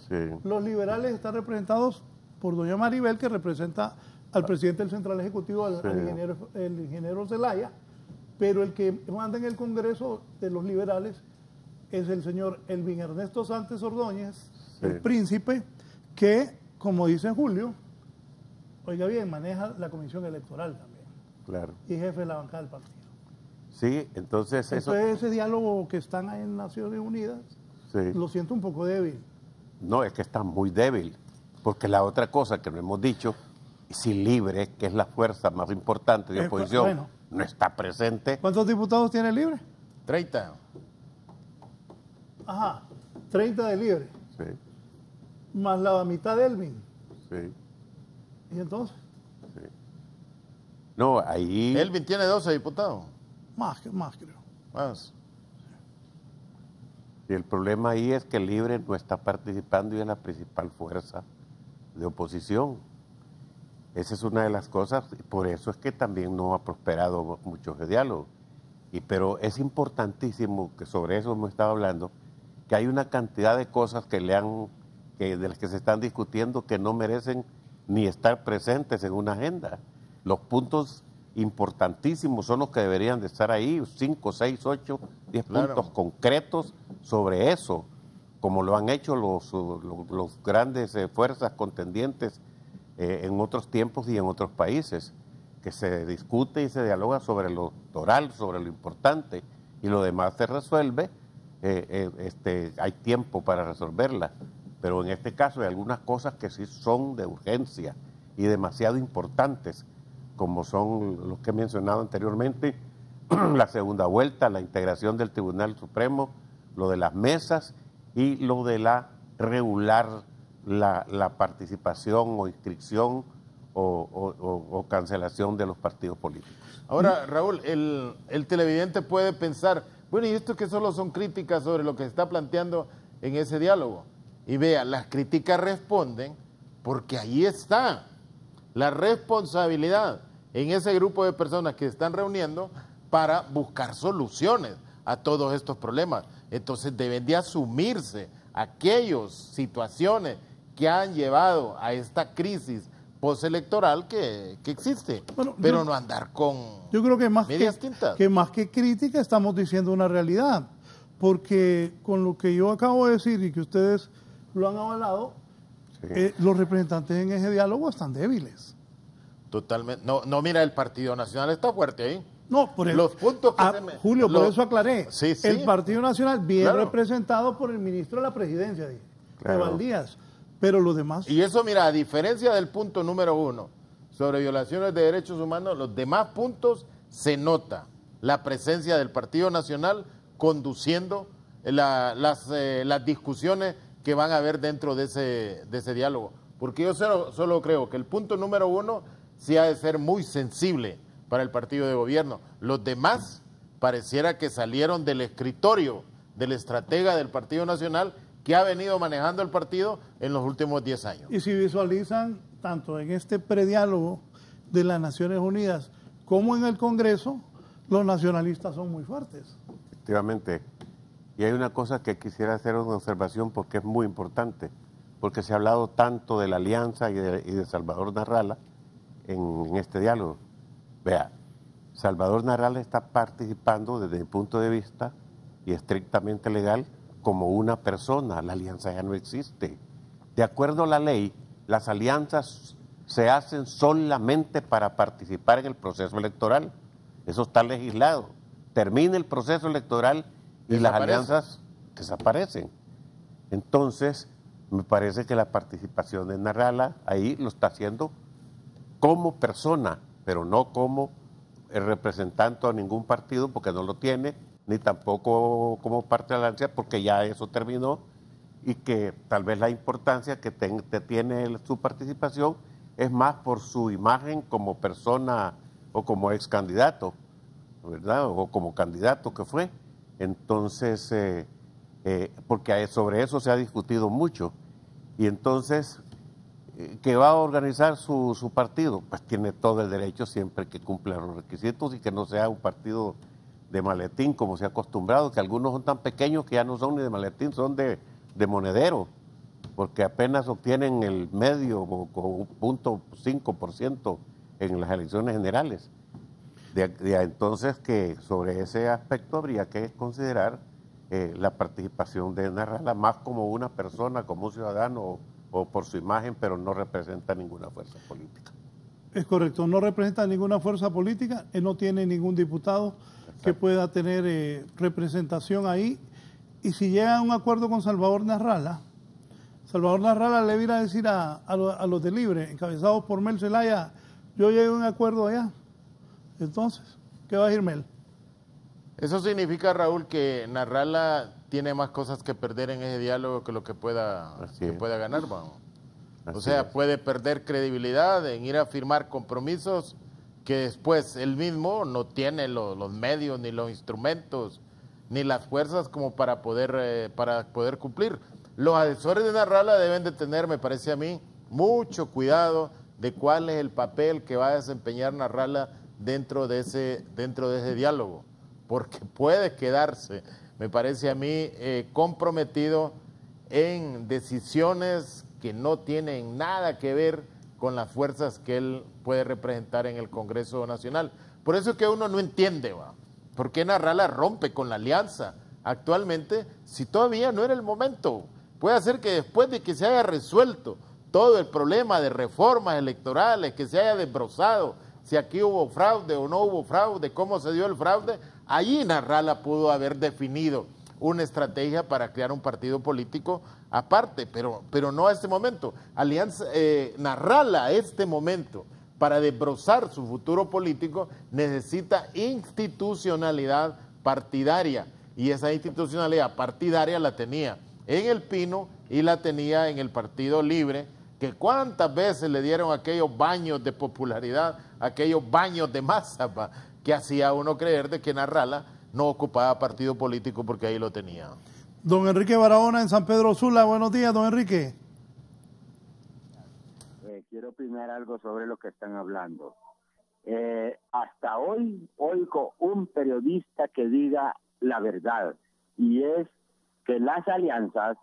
Sí. Los liberales están representados por doña Maribel, que representa al presidente del Central Ejecutivo, al ingeniero Zelaya, pero el que manda en el Congreso de los liberales es el señor Elvin Ernesto Sánchez Ordóñez, el príncipe, que, como dice Julio, oiga bien, maneja la comisión electoral también. Claro. Y jefe de la bancada del partido. Sí, entonces eso... Ese diálogo que están ahí en Naciones Unidas, Sí. lo siento un poco débil. No, es que está muy débil, porque la otra cosa que no hemos dicho, si Libre, que es la fuerza más importante de oposición, bueno. no está presente. ¿Cuántos diputados tiene Libre? 30. Ajá, 30 de Libre, Sí, más la mitad de Elvin. sí, ¿Y entonces? sí. No, ahí... Elvin tiene 12 diputados. Más creo. Más. Y el problema ahí es que Libre no está participando y es la principal fuerza de oposición. Esa es una de las cosas, y por eso es que también no ha prosperado mucho ese diálogo. Pero es importantísimo, que sobre eso hemos estado hablando, que hay una cantidad de cosas de las que se están discutiendo que no merecen ni estar presentes en una agenda. Los puntos importantísimos son los que deberían de estar ahí, 5, 6, 8, 10 Claro. puntos concretos sobre eso, como lo han hecho los grandes fuerzas contendientes en otros tiempos y en otros países, que se discute y se dialoga sobre lo toral, sobre lo importante, y lo demás se resuelve, hay tiempo para resolverla. Pero en este caso hay algunas cosas que sí son de urgencia y demasiado importantes, como son los que he mencionado anteriormente, la segunda vuelta, la integración del Tribunal Supremo, lo de las mesas y lo de regular la participación o inscripción o cancelación de los partidos políticos. Ahora, Raúl, el televidente puede pensar, bueno, ¿y esto que solo son críticas sobre lo que se está planteando en ese diálogo? Y vea, las críticas responden porque ahí está la responsabilidad en ese grupo de personas que se están reuniendo para buscar soluciones a todos estos problemas. Entonces deben de asumirse aquellas situaciones que han llevado a esta crisis postelectoral que existe, Bueno, pero no andar con Yo creo que medias tintas. que más que crítica estamos diciendo una realidad, porque con lo que yo acabo de decir y que ustedes lo han avalado, Sí. los representantes en ese diálogo están débiles. Totalmente. No, mira, el Partido Nacional está fuerte ahí. No, por Los puntos que Julio, por eso aclaré. Sí, sí. El Partido Nacional bien Claro. representado por el ministro de la Presidencia, Claro. de Valdías, pero los demás... Y eso, mira, a diferencia del punto número 1 sobre violaciones de derechos humanos, los demás puntos se nota la presencia del Partido Nacional conduciendo las discusiones que van a haber dentro de ese diálogo. Porque yo solo creo que el punto número 1 sí ha de ser muy sensible para el partido de gobierno. Los demás pareciera que salieron del escritorio del estratega del Partido Nacional que ha venido manejando el partido en los últimos 10 años. Y si visualizan, tanto en este prediálogo de las Naciones Unidas como en el Congreso, los nacionalistas son muy fuertes. Efectivamente. Y hay una cosa que quisiera hacer una observación porque es muy importante, porque se ha hablado tanto de la alianza y de Salvador Narrala en este diálogo. Vea, Salvador Narrala está participando desde el punto de vista y estrictamente legal como una persona. La alianza ya no existe. De acuerdo a la ley, las alianzas se hacen solamente para participar en el proceso electoral. Eso está legislado. Termina el proceso electoral y las alianzas desaparecen. Entonces, me parece que la participación de Narrala ahí lo está haciendo como persona, pero no como el representante de ningún partido, porque no lo tiene, ni tampoco como parte de la alianza, porque ya eso terminó, y que tal vez la importancia que tiene su participación es más por su imagen como persona o como ex candidato, ¿verdad? O como candidato que fue. Entonces, porque sobre eso se ha discutido mucho. Y entonces, ¿qué va a organizar su partido? Pues tiene todo el derecho siempre que cumpla los requisitos y que no sea un partido de maletín como se ha acostumbrado, que algunos son tan pequeños que ya no son ni de maletín, son de monedero, porque apenas obtienen el medio o 0.5% en las elecciones generales. Entonces, que sobre ese aspecto habría que considerar la participación de Narrala más como una persona, como un ciudadano o por su imagen, pero no representa ninguna fuerza política. Es correcto, no representa ninguna fuerza política, él no tiene ningún diputado que pueda tener representación ahí. Y si llega a un acuerdo con Salvador Narrala le viene a decir a los de Libre, encabezados por Mel Zelaya, yo llegué a un acuerdo allá. Entonces, ¿qué va a decir Mel? Eso significa, Raúl, que Narrala tiene más cosas que perder en ese diálogo que lo que pueda ganar, vamos. O sea, puede perder credibilidad en ir a firmar compromisos que después él mismo no tiene los medios, ni los instrumentos, ni las fuerzas como para poder cumplir. Los asesores de Narrala deben de tener, me parece a mí, mucho cuidado de cuál es el papel que va a desempeñar Narrala dentro de ese diálogo, porque puede quedarse, me parece a mí, comprometido en decisiones que no tienen nada que ver con las fuerzas que él puede representar en el Congreso Nacional. Por eso es que uno no entiende, ¿por qué Narrala rompe con la alianza actualmente si todavía no era el momento? Puede ser que después de que se haya resuelto todo el problema de reformas electorales, que se haya desbrozado si aquí hubo fraude o no hubo fraude, cómo se dio el fraude, allí Narrala pudo haber definido una estrategia para crear un partido político aparte, pero no a este momento. Narrala a este momento, para desbrozar su futuro político, necesita institucionalidad partidaria, y esa institucionalidad partidaria la tenía en el Pino y la tenía en el Partido Libre, que cuántas veces le dieron aquellos baños de popularidad, aquellos baños de masa, que hacía uno creer de que Narrala no ocupaba partido político porque ahí lo tenía. Don Enrique Barahona en San Pedro Sula, buenos días, don Enrique. Quiero opinar algo sobre lo que están hablando. Hasta hoy oigo un periodista que diga la verdad, y es que las alianzas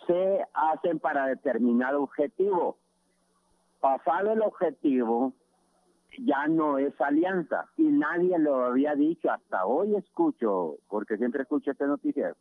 se hacen para determinado objetivo. Pasado el objetivo, ya no es alianza, y nadie lo había dicho. Hasta hoy escucho, porque siempre escucho este noticiero,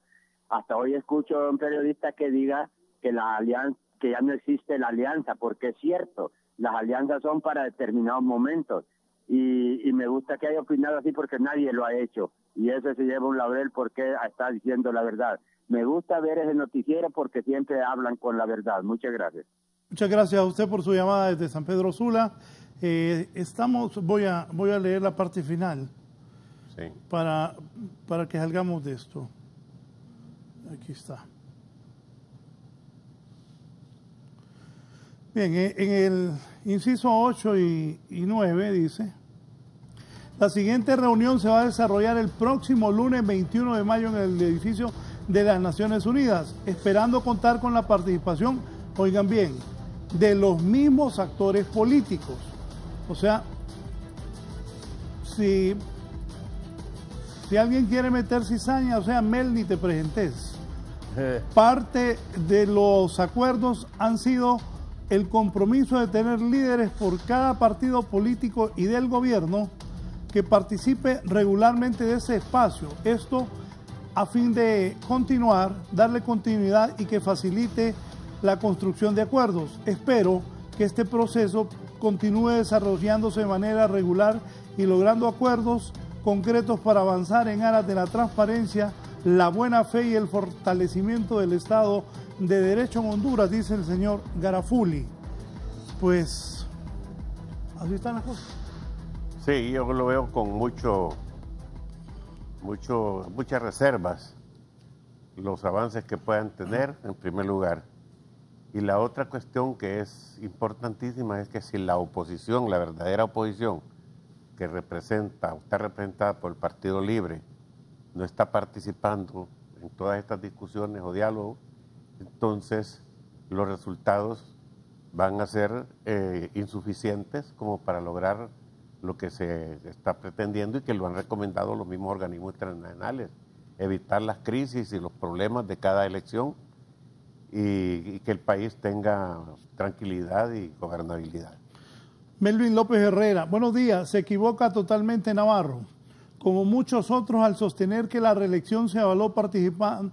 hasta hoy escucho a un periodista que diga que la alianza, que ya no existe la alianza, porque es cierto, las alianzas son para determinados momentos, y me gusta que haya opinado así porque nadie lo ha hecho, y eso se lleva un laurel porque está diciendo la verdad. Me gusta ver ese noticiero porque siempre hablan con la verdad. Muchas gracias. Muchas gracias a usted por su llamada desde San Pedro Sula. Voy a leer la parte final, sí, para que salgamos de esto. Aquí está. Bien, en el inciso 8 y 9 dice: la siguiente reunión se va a desarrollar el próximo lunes 21 de mayo en el edificio de las Naciones Unidas, esperando contar con la participación, oigan bien, de los mismos actores políticos. O sea, si alguien quiere meter cizaña, o sea, Mel, ni te presentes. Parte de los acuerdos han sido el compromiso de tener líderes por cada partido político y del gobierno que participe regularmente de ese espacio. Esto a fin de darle continuidad y que facilite la construcción de acuerdos. Espero que este proceso continúe desarrollándose de manera regular y logrando acuerdos concretos para avanzar en aras de la transparencia, la buena fe y el fortalecimiento del Estado de Derecho en Honduras, dice el señor Garafuli. Pues, así están las cosas. Sí, yo lo veo con muchas reservas, los avances que puedan tener, en primer lugar. Y la otra cuestión que es importantísima es que si la oposición, la verdadera oposición, que está representada por el Partido Libre, no está participando en todas estas discusiones o diálogos, entonces los resultados van a ser insuficientes como para lograr lo que se está pretendiendo y que lo han recomendado los mismos organismos internacionales: evitar las crisis y los problemas de cada elección y que el país tenga tranquilidad y gobernabilidad. Melvin López Herrera, buenos días. Se equivoca totalmente Navarro, como muchos otros, al sostener que la reelección se avaló participando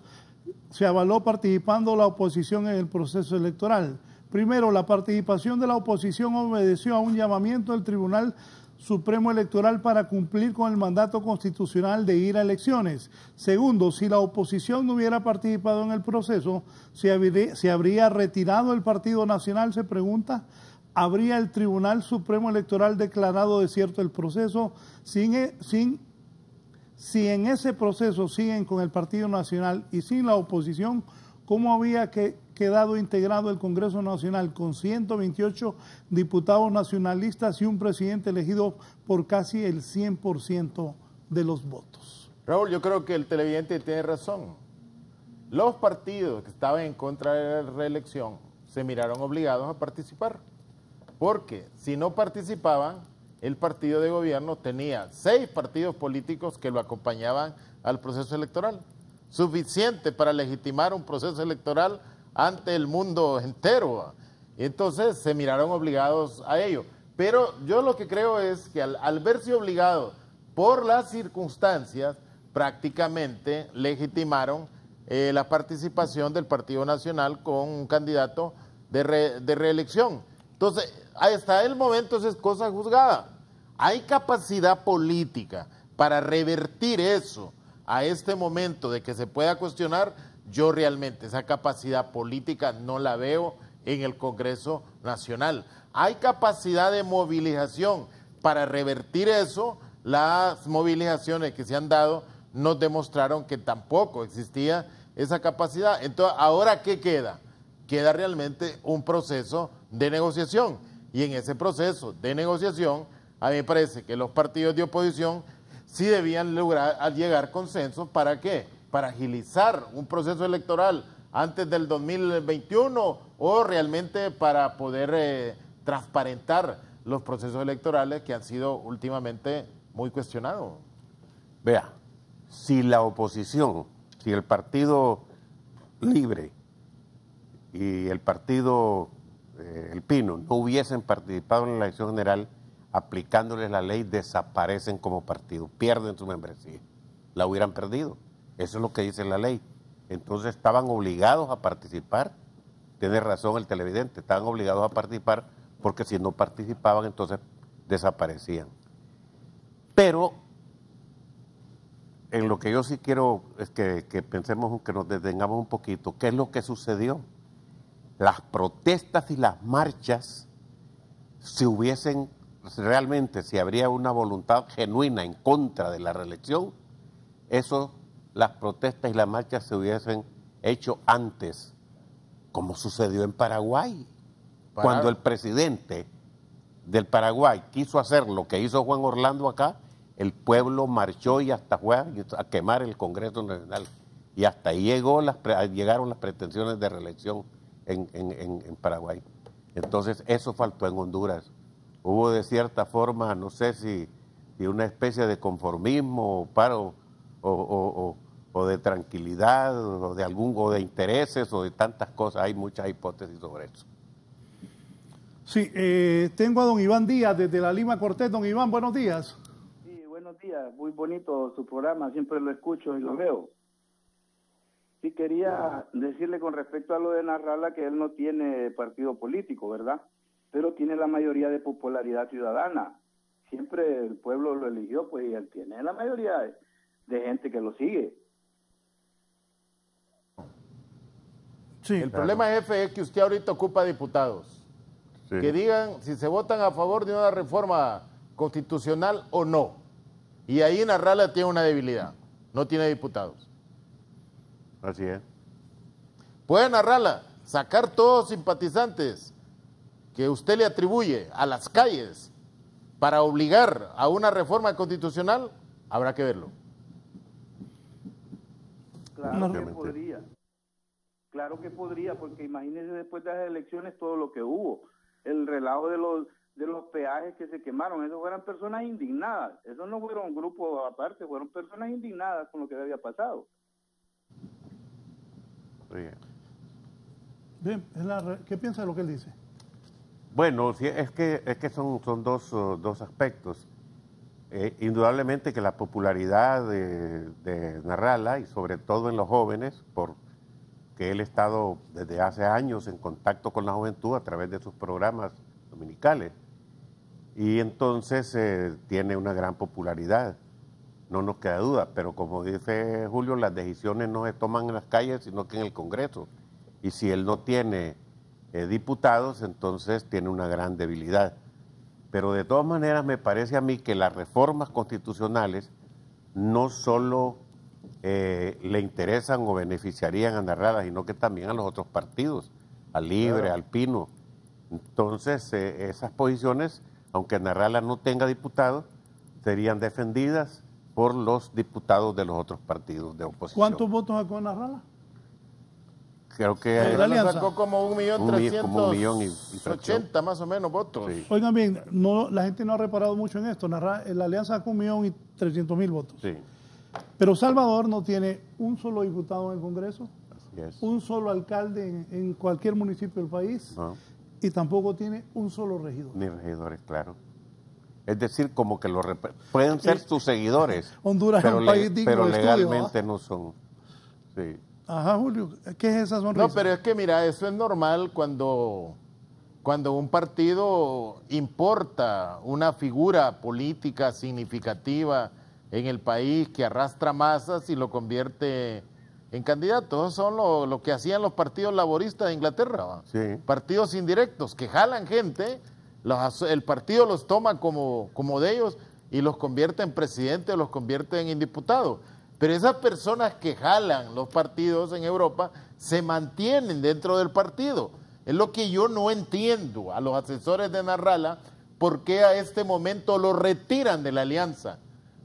la oposición en el proceso electoral. Primero, la participación de la oposición obedeció a un llamamiento del Tribunal Supremo Electoral para cumplir con el mandato constitucional de ir a elecciones. Segundo, si la oposición no hubiera participado en el proceso, se habría retirado el Partido Nacional, se pregunta. ¿Habría el Tribunal Supremo Electoral declarado desierto el proceso? Si en ese proceso siguen con el Partido Nacional y sin la oposición, ¿cómo había quedado integrado el Congreso Nacional con 128 diputados nacionalistas y un presidente elegido por casi el 100% de los votos? Raúl, yo creo que el televidente tiene razón. Los partidos que estaban en contra de la reelección se miraron obligados a participar, porque si no participaban, el partido de gobierno tenía 6 partidos políticos que lo acompañaban al proceso electoral, suficiente para legitimar un proceso electoral ante el mundo entero. Y entonces se miraron obligados a ello. Pero yo lo que creo es que al verse obligados por las circunstancias, prácticamente legitimaron la participación del Partido Nacional con un candidato de reelección. Entonces, hasta el momento esa es cosa juzgada. Hay capacidad política para revertir eso a este momento de que se pueda cuestionar. Yo realmente esa capacidad política no la veo en el Congreso Nacional. Hay capacidad de movilización para revertir eso. Las movilizaciones que se han dado nos demostraron que tampoco existía esa capacidad. Entonces, ¿ahora qué queda? Queda realmente un proceso de negociación. Y en ese proceso de negociación, a mí me parece que los partidos de oposición sí debían lograr llegar a consenso. ¿Para qué? Para agilizar un proceso electoral antes del 2021 o realmente para poder transparentar los procesos electorales que han sido últimamente muy cuestionados. Vea, si la oposición, si el Partido Libre y el Partido El Pino no hubiesen participado en la elección general, aplicándoles la ley, desaparecen como partido, pierden su membresía, la hubieran perdido. Eso es lo que dice la ley. Entonces estaban obligados a participar. Tiene razón el televidente, estaban obligados a participar porque si no participaban entonces desaparecían. Pero en lo que yo sí quiero es que pensemos, que nos detengamos un poquito. ¿Qué es lo que sucedió? Las protestas y las marchas, si hubiesen realmente, si habría una voluntad genuina en contra de la reelección, las protestas y las marchas se hubiesen hecho antes, como sucedió en Paraguay. Cuando el presidente del Paraguay quiso hacer lo que hizo Juan Orlando acá, el pueblo marchó y hasta fue a quemar el Congreso Nacional. Y hasta ahí llegaron las pretensiones de reelección en Paraguay. Entonces eso faltó en Honduras. Hubo de cierta forma, no sé si una especie de conformismo o paro o de tranquilidad o de intereses o de tantas cosas. Hay muchas hipótesis sobre eso. Sí, tengo a don Iván Díaz desde la Lima Cortés. Don Iván, buenos días. Sí, buenos días. Muy bonito su programa, siempre lo escucho y lo veo. Sí, quería decirle con respecto a lo de Narrala que él no tiene partido político, ¿verdad? Pero tiene la mayoría de popularidad ciudadana. Siempre el pueblo lo eligió, pues, y él tiene la mayoría de gente que lo sigue. Sí, el problema, jefe, es que usted ahorita ocupa diputados. Sí. Que digan si se votan a favor de una reforma constitucional o no. Y ahí Narrala tiene una debilidad. No tiene diputados. Así es. Puede Narrala sacar todos simpatizantes que usted le atribuye a las calles para obligar a una reforma constitucional, habrá que verlo. Claro que podría. Claro que podría, porque imagínese después de las elecciones todo lo que hubo. El relajo de los peajes que se quemaron, esos fueron personas indignadas. Esos no fueron grupos aparte, fueron personas indignadas con lo que había pasado. Bien, ¿qué piensa de lo que él dice? Bueno, sí, es que son dos aspectos. Indudablemente que la popularidad de Narrala, y sobre todo en los jóvenes, porque él ha estado desde hace años en contacto con la juventud a través de sus programas dominicales, y entonces tiene una gran popularidad, no nos queda duda, pero como dice Julio, las decisiones no se toman en las calles, sino que en el Congreso, y si él no tiene diputados, entonces tiene una gran debilidad. Pero de todas maneras me parece a mí que las reformas constitucionales no solo le interesan o beneficiarían a Narrala, sino que también a los otros partidos, al Libre, al Pino. Entonces, esas posiciones, aunque Narrala no tenga diputados, serían defendidas por los diputados de los otros partidos de oposición. ¿Cuántos votos sacó Narrala? Creo que sacó como 1.380.000 más o menos votos. Sí. Oigan bien, no, la gente no ha reparado mucho en esto. La alianza sacó 1.300.000 votos. Sí, Pero Salvador no tiene un solo diputado en el Congreso, así es. un solo alcalde en cualquier municipio del país, No, y tampoco tiene un solo regidor. ni regidores, claro. Es decir, como que pueden ser sus seguidores, Honduras es un país digno pero de estudio, legalmente no son. Sí. Ajá, Julio, ¿qué es esa sonrisa? No, pero es que mira, eso es normal cuando un partido importa una figura política significativa en el país que arrastra masas y lo convierte en candidato. Eso son lo que hacían los partidos laboristas de Inglaterra, ¿va? Sí. Partidos indirectos que jalan gente, el partido los toma como de ellos y los convierte en presidente o los convierte en diputados. Pero esas personas que jalan los partidos en Europa se mantienen dentro del partido. Es lo que yo no entiendo a los asesores de Narrala, por qué a este momento lo retiran de la alianza,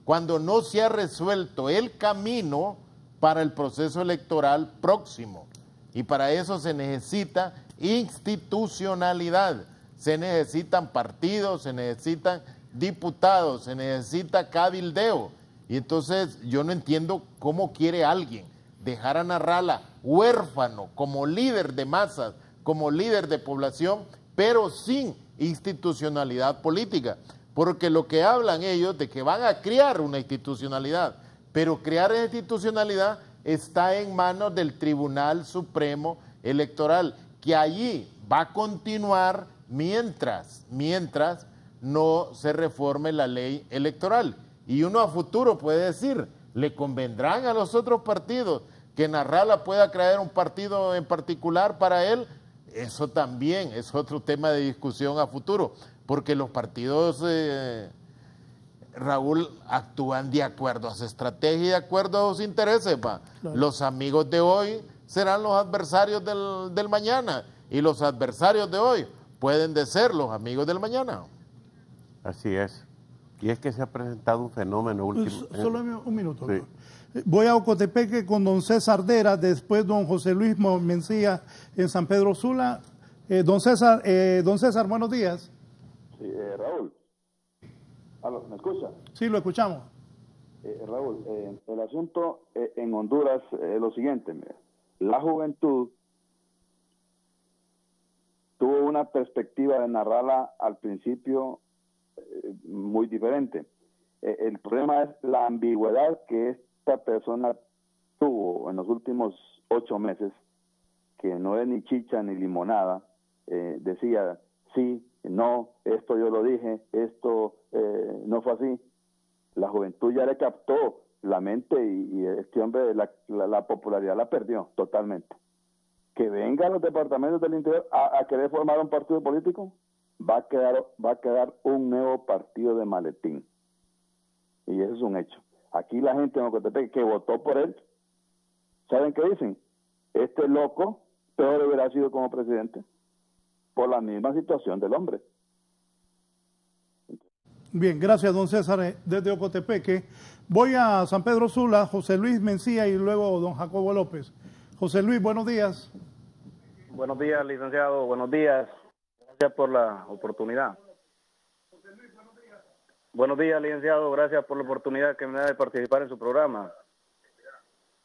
cuando no se ha resuelto el camino para el proceso electoral próximo. Y para eso se necesita institucionalidad, se necesitan partidos, se necesitan diputados, se necesita cabildeo. Y entonces yo no entiendo cómo quiere alguien dejar a Narrala huérfano como líder de masas, como líder de población, pero sin institucionalidad política. Porque lo que hablan ellos de que van a crear una institucionalidad, pero crear esa institucionalidad está en manos del Tribunal Supremo Electoral, que allí va a continuar mientras no se reforme la ley electoral. Y uno a futuro puede decir, ¿le convendrán a los otros partidos que Narrala pueda crear un partido en particular para él? Eso también es otro tema de discusión a futuro, porque los partidos, Raúl, actúan de acuerdo a su estrategia y de acuerdo a sus intereses. ¿Va? Claro. Los amigos de hoy serán los adversarios del mañana, y los adversarios de hoy pueden ser los amigos del mañana. Así es. Y es que se ha presentado un fenómeno último. Solo un minuto. Sí. Voy a Ocotepeque con don César Dera, después don José Luis Mencía en San Pedro Sula. Don César, buenos días. Sí, Raúl. ¿Me escucha? Sí, lo escuchamos. Raúl, el asunto en Honduras es lo siguiente. Mira. La juventud tuvo una perspectiva de Narrala al principio muy diferente. El problema es la ambigüedad que esta persona tuvo en los últimos 8 meses, que no es ni chicha ni limonada. Decía, sí, no, esto yo lo dije, esto no fue así. La juventud ya le captó la mente y este hombre la popularidad la perdió totalmente. Que vengan los departamentos del interior a querer formar un partido político, va a quedar un nuevo partido de maletín. Y eso es un hecho. Aquí la gente en Ocotepeque que votó por él, ¿saben qué dicen? Este loco peor hubiera sido como presidente por la misma situación del hombre. Bien, gracias don César desde Ocotepeque. Voy a San Pedro Sula, José Luis Mencía y luego don Jacobo López. José Luis, buenos días. Buenos días, licenciado. Buenos días. Gracias por la oportunidad. Buenos días, licenciado. Gracias por la oportunidad que me da de participar en su programa.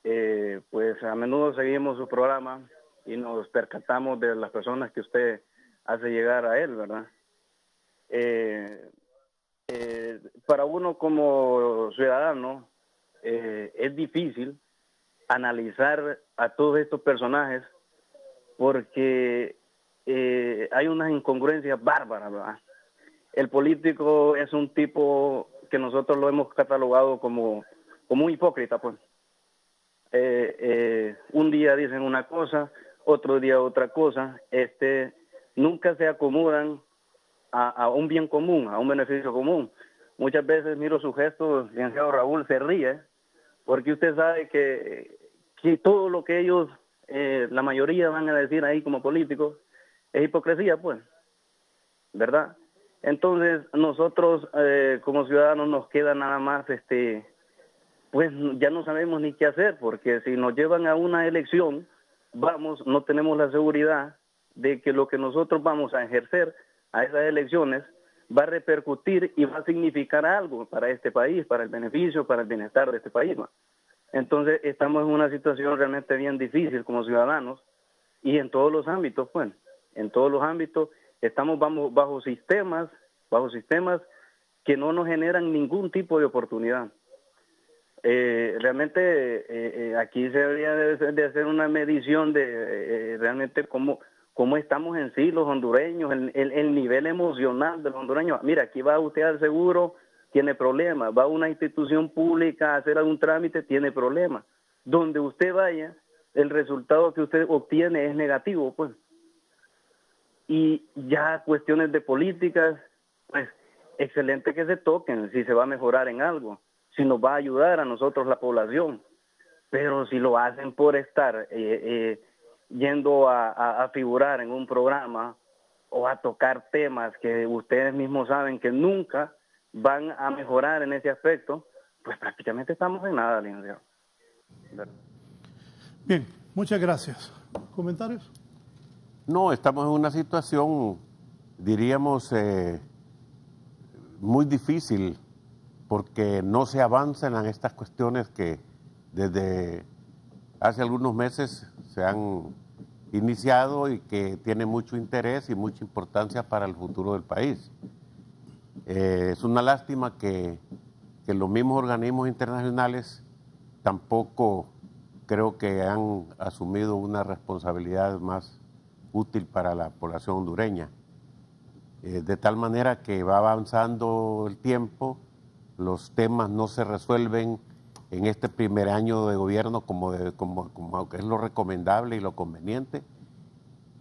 Pues a menudo seguimos su programa y nos percatamos de las personas que usted hace llegar a él, ¿verdad? Para uno como ciudadano es difícil analizar a todos estos personajes porque hay unas incongruencias bárbaras, ¿verdad? el político es un tipo que nosotros lo hemos catalogado como un hipócrita, pues. Un día dicen una cosa, otro día otra cosa, nunca se acomodan a un bien común, a un beneficio común. Muchas veces miro su gesto, licenciado Raúl, se ríe, porque usted sabe que todo lo que ellos, la mayoría van a decir ahí como políticos, es hipocresía, pues, ¿verdad? Entonces, nosotros como ciudadanos nos queda nada más, pues ya no sabemos ni qué hacer, porque si nos llevan a una elección, no tenemos la seguridad de que lo que nosotros vamos a ejercer a esas elecciones va a repercutir y va a significar algo para este país, para el beneficio, para el bienestar de este país, ¿no? Entonces, estamos en una situación realmente bien difícil como ciudadanos y en todos los ámbitos, pues, en todos los ámbitos estamos bajo sistemas que no nos generan ningún tipo de oportunidad. Realmente aquí se debería de hacer una medición de realmente cómo estamos en sí los hondureños, el nivel emocional de los hondureños. Mira, aquí va usted al seguro, tiene problemas, va a una institución pública a hacer algún trámite, tiene problemas. Donde usted vaya, el resultado que usted obtiene es negativo, pues. Y ya cuestiones de políticas, pues, excelente que se toquen, si se va a mejorar en algo, si nos va a ayudar a nosotros la población, pero si lo hacen por estar yendo a figurar en un programa o a tocar temas que ustedes mismos saben que nunca van a mejorar en ese aspecto, pues prácticamente estamos en nada, licenciado. Bien, muchas gracias. ¿Comentarios? No, estamos en una situación, diríamos, muy difícil, porque no se avanzan en estas cuestiones que desde hace algunos meses se han iniciado y que tienen mucho interés y mucha importancia para el futuro del país. Es una lástima que los mismos organismos internacionales tampoco creo que han asumido una responsabilidad más útil para la población hondureña. De tal manera que va avanzando el tiempo, los temas no se resuelven en este primer año de gobierno como es lo recomendable y lo conveniente.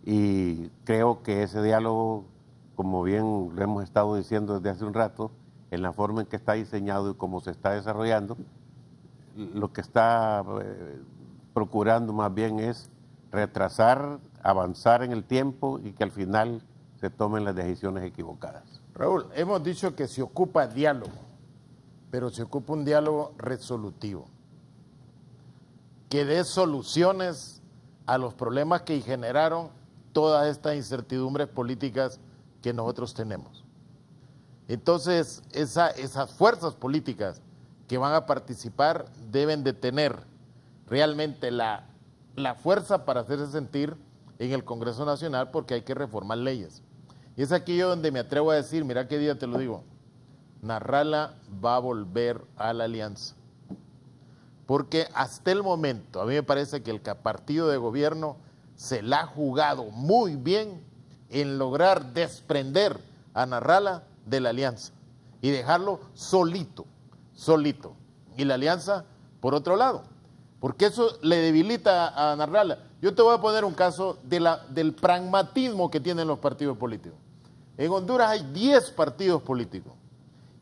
Y creo que ese diálogo, como bien lo hemos estado diciendo desde hace un rato, en la forma en que está diseñado y cómo se está desarrollando, lo que está procurando más bien es retrasar, avanzar en el tiempo y que al final se tomen las decisiones equivocadas. Raúl, hemos dicho que se ocupa diálogo, pero se ocupa un diálogo resolutivo, que dé soluciones a los problemas que generaron todas estas incertidumbres políticas que nosotros tenemos. Entonces, esas fuerzas políticas que van a participar deben de tener realmente la fuerza para hacerse sentir en el Congreso Nacional, porque hay que reformar leyes. Y es aquí yo donde me atrevo a decir, mira qué día te lo digo, Narrala va a volver a la alianza. Porque hasta el momento, a mí me parece que el partido de gobierno se la ha jugado muy bien en lograr desprender a Narrala de la alianza y dejarlo solito. Y la alianza por otro lado, porque eso le debilita a Narrala. Yo te voy a poner un caso del pragmatismo que tienen los partidos políticos. En Honduras hay 10 partidos políticos.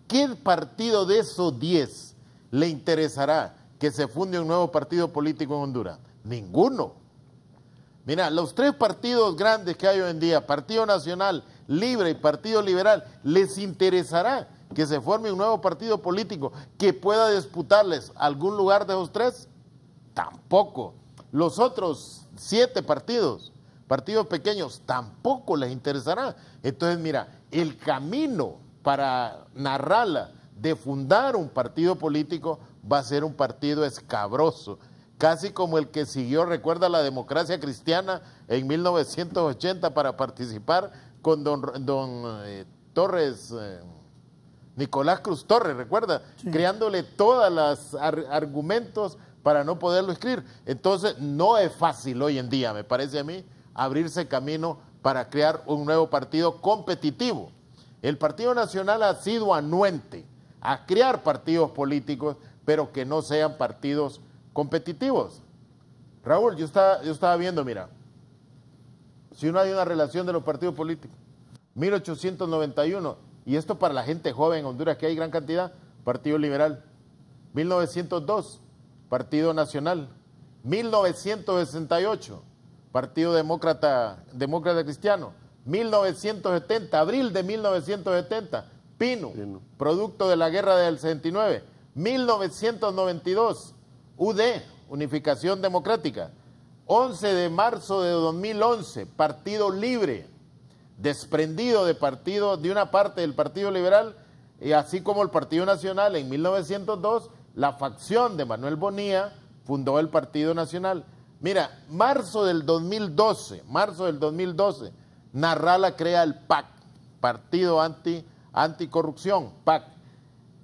¿Qué partido de esos 10 le interesará que se funde un nuevo partido político en Honduras? Ninguno. Mira, los 3 partidos grandes que hay hoy en día, Partido Nacional, Libre y Partido Liberal, ¿les interesará que se forme un nuevo partido político que pueda disputarles algún lugar de esos 3? Tampoco. Los otros 7 partidos pequeños, tampoco les interesará. Entonces, mira, el camino para Narrala de fundar un partido político va a ser un partido escabroso, casi como el que siguió, recuerda, la Democracia Cristiana en 1980 para participar con don Torres, Nicolás Cruz Torres, recuerda, sí, creándole todos los argumentos para no poderlo escribir. Entonces, no es fácil hoy en día, me parece a mí, abrirse camino para crear un nuevo partido competitivo. El Partido Nacional ha sido anuente a crear partidos políticos, pero que no sean partidos competitivos. Raúl, yo estaba viendo, mira, si uno hay una relación de los partidos políticos, 1891, y esto para la gente joven en Honduras, que hay gran cantidad, Partido Liberal. 1902, Partido Nacional. 1968, Partido Demócrata Cristiano. 1970, abril de 1970, Pino, producto de la guerra del 69. 1992, UD, Unificación Democrática. 11 de marzo de 2011, Partido Libre, desprendido de una parte del Partido Liberal, y así como el Partido Nacional. En 1902, la facción de Manuel Bonilla fundó el Partido Nacional. Mira, marzo del 2012, Narrala crea el PAC, Partido Anticorrupción, PAC.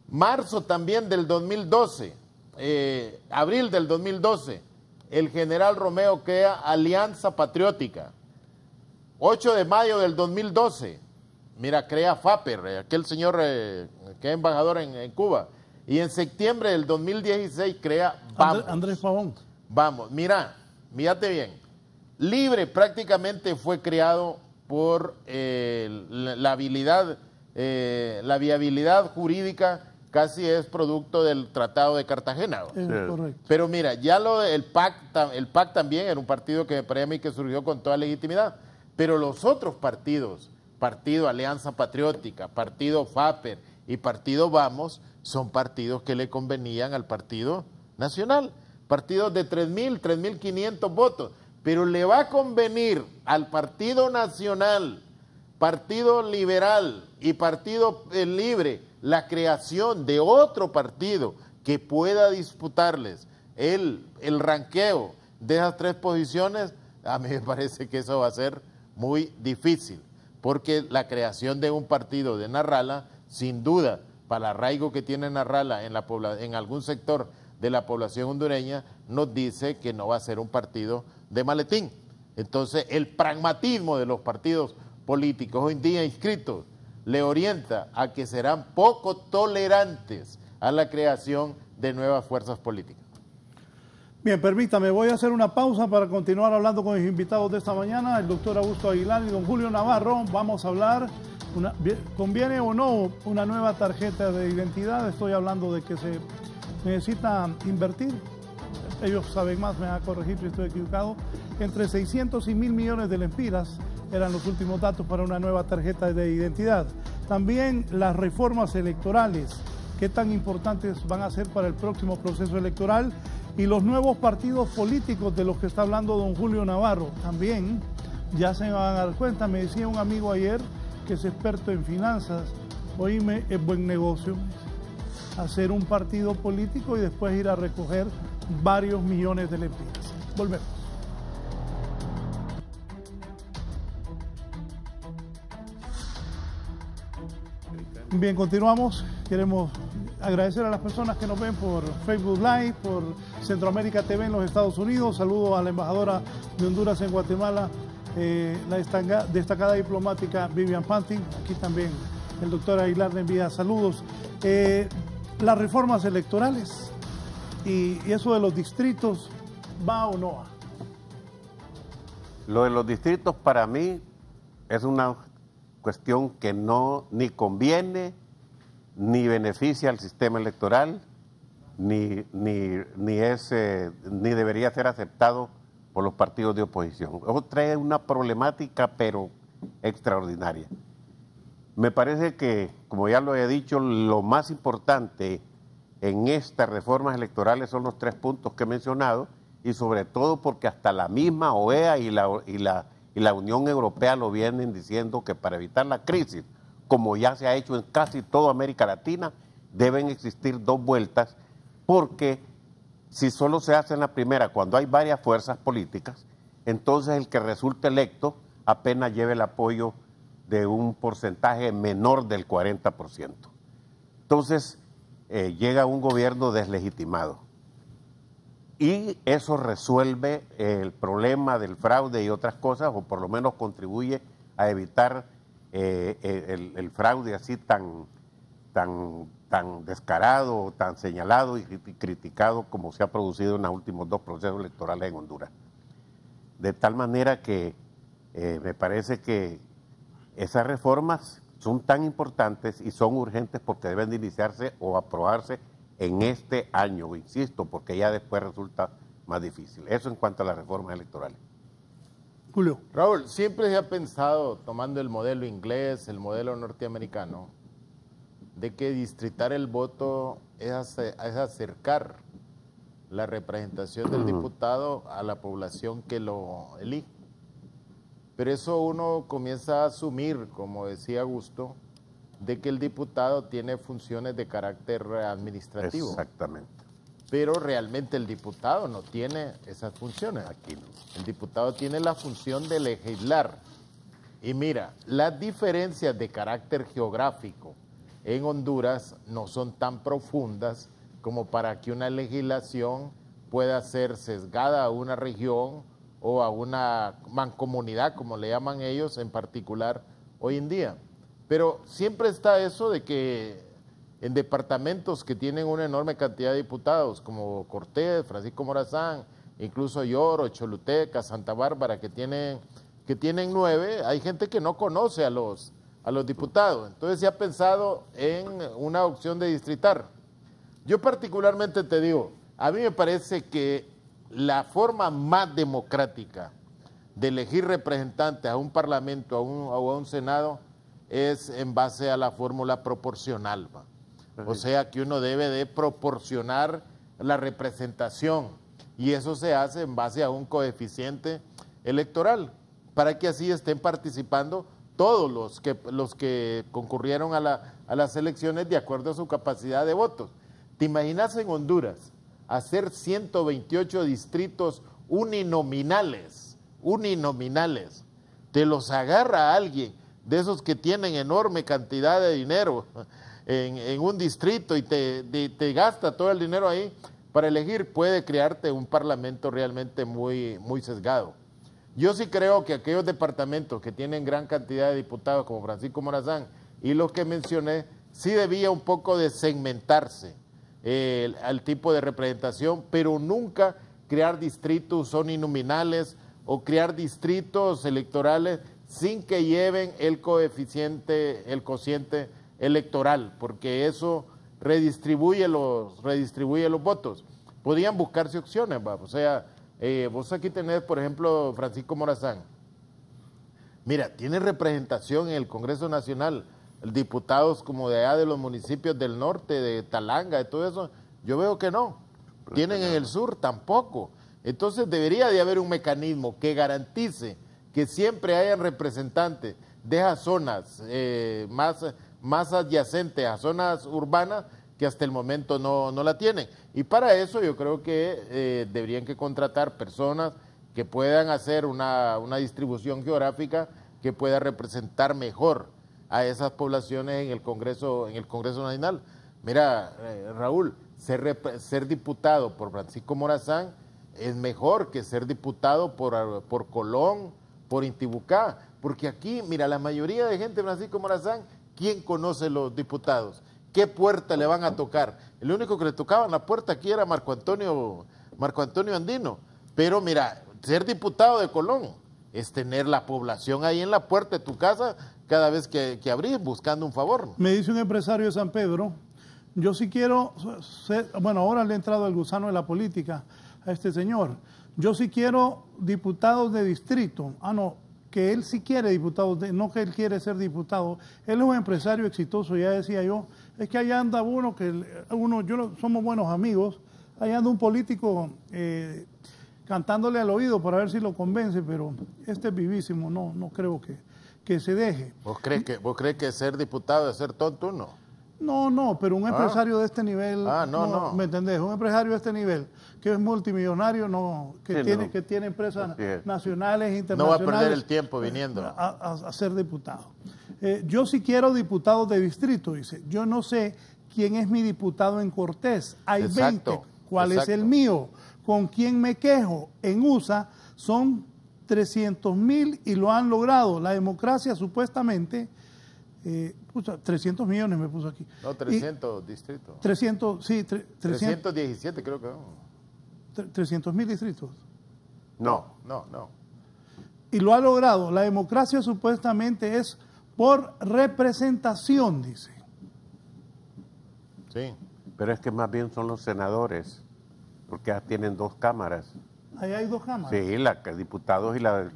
Marzo también del 2012, abril del 2012, el general Romeo crea Alianza Patriótica. 8 de mayo del 2012, mira, crea FAPER, aquel señor que es embajador en Cuba. Y en septiembre del 2016 crea Vamos. Andrés Pavón. Vamos, mírate bien. Libre prácticamente fue creado por la viabilidad jurídica, casi es producto del Tratado de Cartagena. Correcto. Pero mira, ya el PAC también era un partido que me parece a mí que surgió con toda legitimidad. Pero los otros partidos, Partido Alianza Patriótica, Partido FAPER y Partido Vamos, son partidos que le convenían al Partido Nacional. Partidos de 3.000, 3.500 votos. Pero le va a convenir al Partido Nacional, Partido Liberal y Partido Libre la creación de otro partido que pueda disputarles el ranqueo de esas tres posiciones. A mí me parece que eso va a ser muy difícil, porque la creación de un partido de Narrala, sin duda, para el arraigo que tiene Narrala en algún sector de la población hondureña, nos dice que no va a ser un partido de maletín. Entonces, el pragmatismo de los partidos políticos hoy en día inscritos le orienta a que serán poco tolerantes a la creación de nuevas fuerzas políticas. Bien, permítame, voy a hacer una pausa para continuar hablando con los invitados de esta mañana, el doctor Augusto Aguilar y don Julio Navarro. Vamos a hablar, ¿conviene o no una nueva tarjeta de identidad? Estoy hablando de que se necesita invertir, ellos saben más, me van a corregir si estoy equivocado, entre 600 y 1.000 millones de lempiras eran los últimos datos para una nueva tarjeta de identidad. También las reformas electorales, qué tan importantes van a ser para el próximo proceso electoral, y los nuevos partidos políticos de los que está hablando don Julio Navarro, también ya se van a dar cuenta. Me decía un amigo ayer que es experto en finanzas, oíme, es buen negocio hacer un partido político y después ir a recoger varios millones de lempiras. Volvemos. Bien, continuamos. Queremos agradecer a las personas que nos ven por Facebook Live, por Centroamérica TV en los Estados Unidos. Saludo a la embajadora de Honduras en Guatemala, la destacada diplomática Vivian Pantin. Aquí también el doctor Aguilar le envía saludos. Las reformas electorales y eso de los distritos, ¿va o no va? Lo de los distritos para mí es una cuestión que no ni conviene ni beneficia al sistema electoral, ni debería ser aceptado por los partidos de oposición. Eso trae una problemática pero extraordinaria. Me parece que, como ya lo he dicho, lo más importante en estas reformas electorales son los 3 puntos que he mencionado, y sobre todo porque hasta la misma OEA y la Unión Europea lo vienen diciendo que para evitar la crisis, como ya se ha hecho en casi toda América Latina, deben existir 2 vueltas, porque si solo se hace en la primera, cuando hay varias fuerzas políticas, entonces el que resulte electo apenas lleve el apoyo de un porcentaje menor del 40%. Entonces, llega un gobierno deslegitimado. Y eso resuelve el problema del fraude y otras cosas, o por lo menos contribuye a evitar el fraude así tan descarado, tan señalado y criticado como se ha producido en los últimos 2 procesos electorales en Honduras. De tal manera que me parece que esas reformas son tan importantes y son urgentes porque deben de iniciarse o aprobarse en este año, insisto, porque ya después resulta más difícil. Eso en cuanto a las reformas electorales. Julio. Raúl, siempre se ha pensado, tomando el modelo inglés, el modelo norteamericano, de que distritar el voto es acercar la representación del diputado a la población que lo elige. Pero eso uno comienza a asumir, como decía Augusto, de que el diputado tiene funciones de carácter administrativo. Exactamente. Pero realmente el diputado no tiene esas funciones. Aquí no. El diputado tiene la función de legislar. Y mira, las diferencias de carácter geográfico en Honduras no son tan profundas como para que una legislación pueda ser sesgada a una región o a una mancomunidad, como le llaman ellos en particular hoy en día. Pero siempre está eso de que en departamentos que tienen una enorme cantidad de diputados, como Cortés, Francisco Morazán, incluso Lloro, Choluteca, Santa Bárbara, que tienen 9, hay gente que no conoce a los diputados. Entonces se ha pensado en una opción de distritar. Yo particularmente te digo, a mí me parece que la forma más democrática de elegir representantes a un parlamento o a un senado es en base a la fórmula proporcional, ¿va? O sea que uno debe de proporcionar la representación y eso se hace en base a un coeficiente electoral para que así estén participando todos los que concurrieron a las elecciones de acuerdo a su capacidad de votos. ¿Te imaginas en Honduras hacer 128 distritos uninominales? Te los agarra alguien de esos que tienen enorme cantidad de dinero en un distrito y te gasta todo el dinero ahí para elegir, puede crearte un parlamento realmente muy, muy sesgado. Yo sí creo que aquellos departamentos que tienen gran cantidad de diputados como Francisco Morazán y los que mencioné, sí debía un poco de segmentarse al tipo de representación, pero nunca crear distritos uninominales o crear distritos electorales sin que lleven el cociente electoral, porque eso redistribuye los votos. Podían buscarse opciones, ¿va? O sea, vos aquí tenés, por ejemplo, Francisco Morazán. Mira, tiene representación en el Congreso Nacional, diputados como de allá de los municipios del norte, de Talanga, de todo eso. Yo veo que no. Tienen en el sur tampoco. Entonces debería de haber un mecanismo que garantice que siempre hayan representantes de esas zonas más adyacentes a zonas urbanas que hasta el momento no la tienen. Y para eso yo creo que deberían que contratar personas que puedan hacer una distribución geográfica que pueda representar mejor a esas poblaciones en el Congreso Nacional. Mira, Raúl, ser diputado por Francisco Morazán es mejor que ser diputado por Colón, por Intibucá, porque aquí, mira, la mayoría de gente de Francisco Morazán, ¿quién conoce los diputados? ¿Qué puerta le van a tocar? El único que le tocaba en la puerta aquí era Marco Antonio Andino. Pero mira, ser diputado de Colón es tener la población ahí en la puerta de tu casa cada vez que abrís buscando un favor. Me dice un empresario de San Pedro, yo sí quiero ser, bueno, ahora le ha entrado el gusano de la política a este señor, yo sí quiero diputados de distrito. No, que él sí quiere diputados, no que él quiere ser diputado. Él es un empresario exitoso, ya decía yo. Es que allá anda somos buenos amigos, allá anda un político cantándole al oído para ver si lo convence, pero este es vivísimo, no creo que se deje. ¿Vos crees que ser diputado es ser tonto? No, pero un empresario de este nivel, no. ¿Me entendés? Un empresario de este nivel, que es multimillonario, que tiene empresas nacionales, internacionales. No va a perder el tiempo viniendo. A ser diputado. Yo sí quiero diputados de distrito, dice. Yo no sé quién es mi diputado en Cortés. Hay 20. ¿Cuál es el mío? ¿Con quién me quejo? En USA son 300.000 y lo han logrado. La democracia supuestamente, 300 millones me puso aquí. No, 300 distritos. 300, sí, 317 creo que. 300.000 distritos. No. Y lo ha logrado. La democracia supuestamente es por representación, dice. Sí. Pero es que más bien son los senadores, porque ya tienen 2 cámaras. Ahí hay 2 cámaras. Sí, la de diputados y la del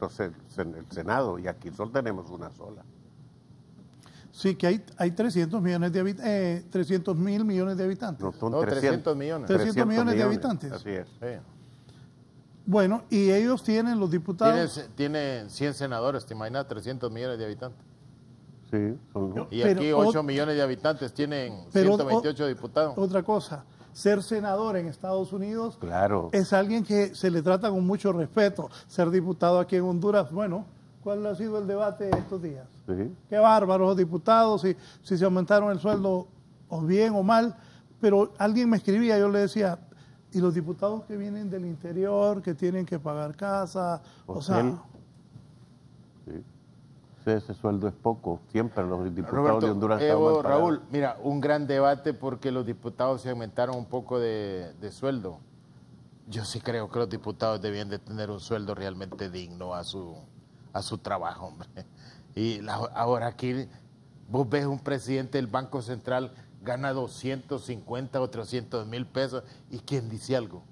Senado, y aquí solo tenemos una sola. Sí, que hay 300 millones de 300.000 millones de habitantes. No, son 300 millones. 300 millones de habitantes. Así es. Sí. Bueno, y ellos tienen, los diputados... Tiene 100 senadores, te imaginas, 300 millones de habitantes. Sí, son... Y aquí 8 millones de habitantes tienen 128 diputados. Otra cosa, ser senador en Estados Unidos Claro. es alguien que se le trata con mucho respeto. Ser diputado aquí en Honduras, bueno, ¿cuál ha sido el debate estos días? Sí. Qué bárbaros los diputados, si se aumentaron el sueldo o bien o mal, pero alguien me escribía, yo le decía, y los diputados que vienen del interior, que tienen que pagar casa, o sea... Sí. Ese sueldo es poco, siempre los diputados Roberto, de Honduras están mal pagados. Raúl, mira, un gran debate porque los diputados se aumentaron un poco de sueldo. Yo sí creo que los diputados debían de tener un sueldo realmente digno a su trabajo, hombre. Y ahora aquí vos ves un presidente del Banco Central gana 250 o 300 mil pesos, ¿y quién dice algo?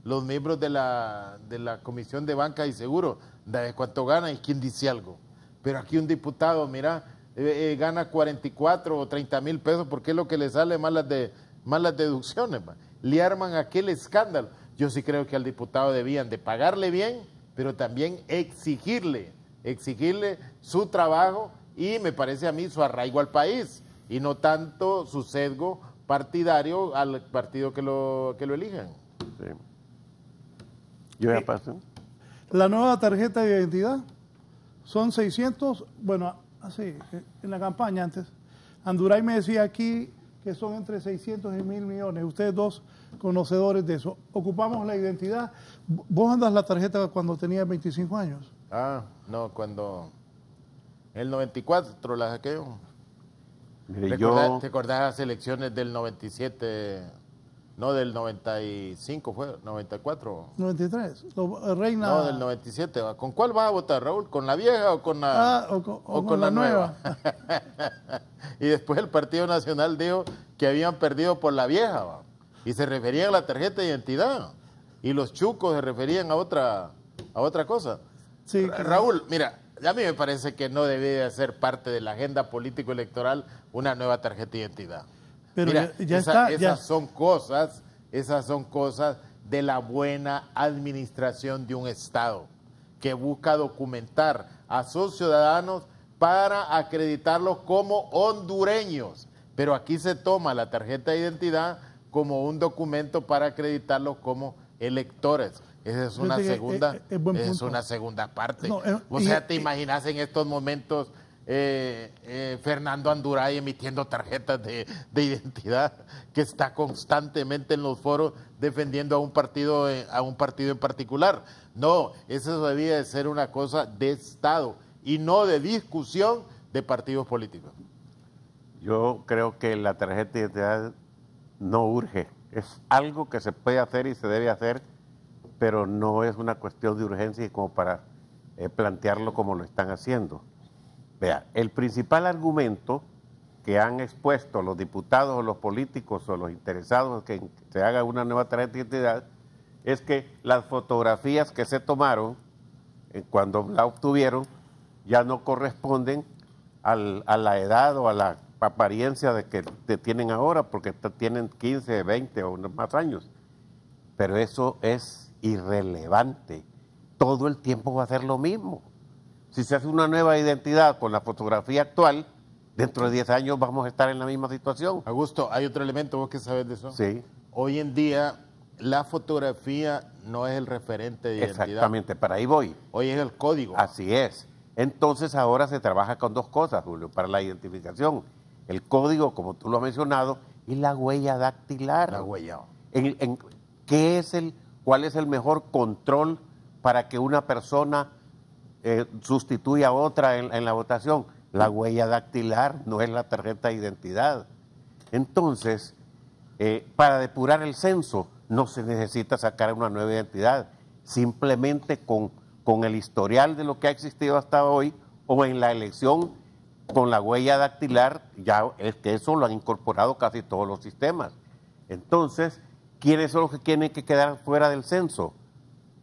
Los miembros de la Comisión de Banca y Seguro, ¿de cuánto ganan y quién dice algo? Pero aquí un diputado, mira, gana 44 o 30 mil pesos porque es lo que le sale más las deducciones. Le arman aquel escándalo. Yo sí creo que al diputado debían de pagarle bien, pero también exigirle su trabajo y me parece a mí su arraigo al país y no tanto su sesgo partidario al partido que lo elijan. Sí. Yo ya pasé. La nueva tarjeta de identidad son 600, bueno, así, en la campaña antes, Anduray me decía aquí que son entre 600 y 1.000 millones, ustedes dos conocedores de eso. Ocupamos la identidad. ¿Vos andas la tarjeta cuando tenías 25 años? No, cuando... En el 94 la saqué yo. Mire, ¿Te acordás de las elecciones del 97? No, del 95 fue, 94. 93. Reina... No, del 97. ¿Con cuál vas a votar, Raúl? ¿Con la vieja o con la, con la nueva? Y después el Partido Nacional dijo que habían perdido por la vieja, ¿va? Y se referían a la tarjeta de identidad. Y los chucos se referían a otra cosa. Sí, Raúl, mira, a mí me parece que no debe ser parte de la agenda político-electoral una nueva tarjeta de identidad. Pero mira, esas son cosas de la buena administración de un Estado que busca documentar a sus ciudadanos para acreditarlos como hondureños. Pero aquí se toma la tarjeta de identidad como un documento para acreditarlos como electores. Esa es una segunda parte. No, o sea, ¿te imaginas en estos momentos Fernando Anduray emitiendo tarjetas de identidad, que está constantemente en los foros defendiendo a un partido en particular? No, eso debía de ser una cosa de Estado y no de discusión de partidos políticos. Yo creo que la tarjeta de identidad no urge. Es algo que se puede hacer y se debe hacer, pero no es una cuestión de urgencia como para plantearlo como lo están haciendo. Vea, el principal argumento que han expuesto los diputados o los políticos o los interesados en que se haga una nueva tarjeta de identidad es que las fotografías que se tomaron cuando la obtuvieron ya no corresponden a la edad o a la apariencia de que tienen ahora, porque tienen 15, 20 o más años. Pero eso es irrelevante. Todo el tiempo va a ser lo mismo. Si se hace una nueva identidad con la fotografía actual, dentro de 10 años vamos a estar en la misma situación. Augusto, hay otro elemento, ¿vos que sabes de eso? Sí. Hoy en día la fotografía no es el referente de identidad. Exactamente, para ahí voy. Hoy es el código. Así es. Entonces ahora se trabaja con 2 cosas, Julio, para la identificación. El código, como tú lo has mencionado, y la huella dactilar. La huella. ¿Cuál es el mejor control para que una persona sustituya a otra en la votación? La huella dactilar, no es la tarjeta de identidad. Entonces, para depurar el censo no se necesita sacar una nueva identidad, simplemente con el historial de lo que ha existido hasta hoy o en la elección con la huella dactilar, ya es que eso lo han incorporado casi todos los sistemas. Entonces, ¿quiénes son los que tienen que quedar fuera del censo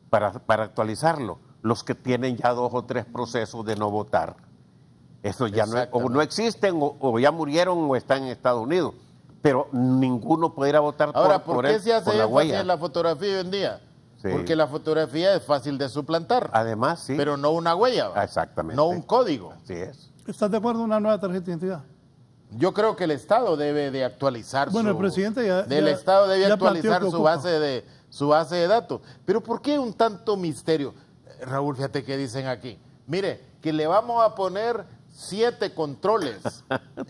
para actualizarlo? Los que tienen ya 2 o 3 procesos de no votar. Eso ya no existen o ya murieron o están en Estados Unidos. Pero ninguno puede ir a votar ahora, por qué se hace la huella en la fotografía hoy en día? Sí. Porque la fotografía es fácil de suplantar. Además, sí. Pero no una huella. Exactamente. No un código. Así es. ¿Estás de acuerdo en una nueva tarjeta de identidad? Yo creo que el Estado debe de actualizar el presidente Estado debe actualizar su base de datos. Pero ¿por qué un tanto misterio? Raúl, fíjate que dicen aquí. Mire, que le vamos a poner 7 controles.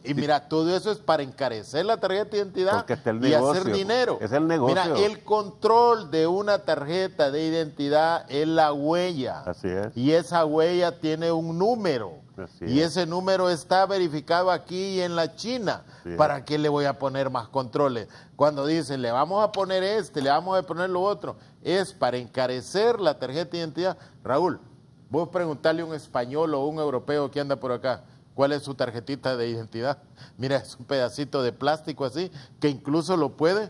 Y mira, todo eso es para encarecer la tarjeta de identidad y hacer dinero. Es el negocio. Mira, el control de una tarjeta de identidad es la huella. Así es. Y esa huella tiene un número. Y ese número está verificado aquí y en la China. Sí. ¿Para qué le voy a poner más controles? Cuando dicen, le vamos a poner le vamos a poner lo otro, es para encarecer la tarjeta de identidad. Raúl, vos preguntarle a un español o un europeo que anda por acá, ¿cuál es su tarjetita de identidad? Mira, es un pedacito de plástico así, que incluso lo puede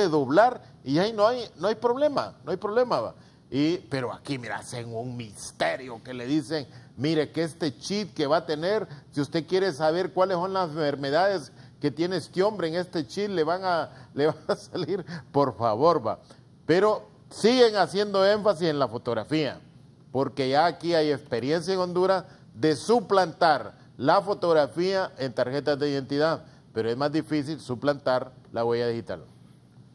doblar y ahí no hay problema, va. Pero aquí, mira, hacen un misterio que le dicen, mire, que este chip que va a tener, si usted quiere saber cuáles son las enfermedades que tiene este hombre en este chip, le van a salir, por favor, va. Pero siguen haciendo énfasis en la fotografía, porque ya aquí hay experiencia en Honduras de suplantar la fotografía en tarjetas de identidad, pero es más difícil suplantar la huella digital.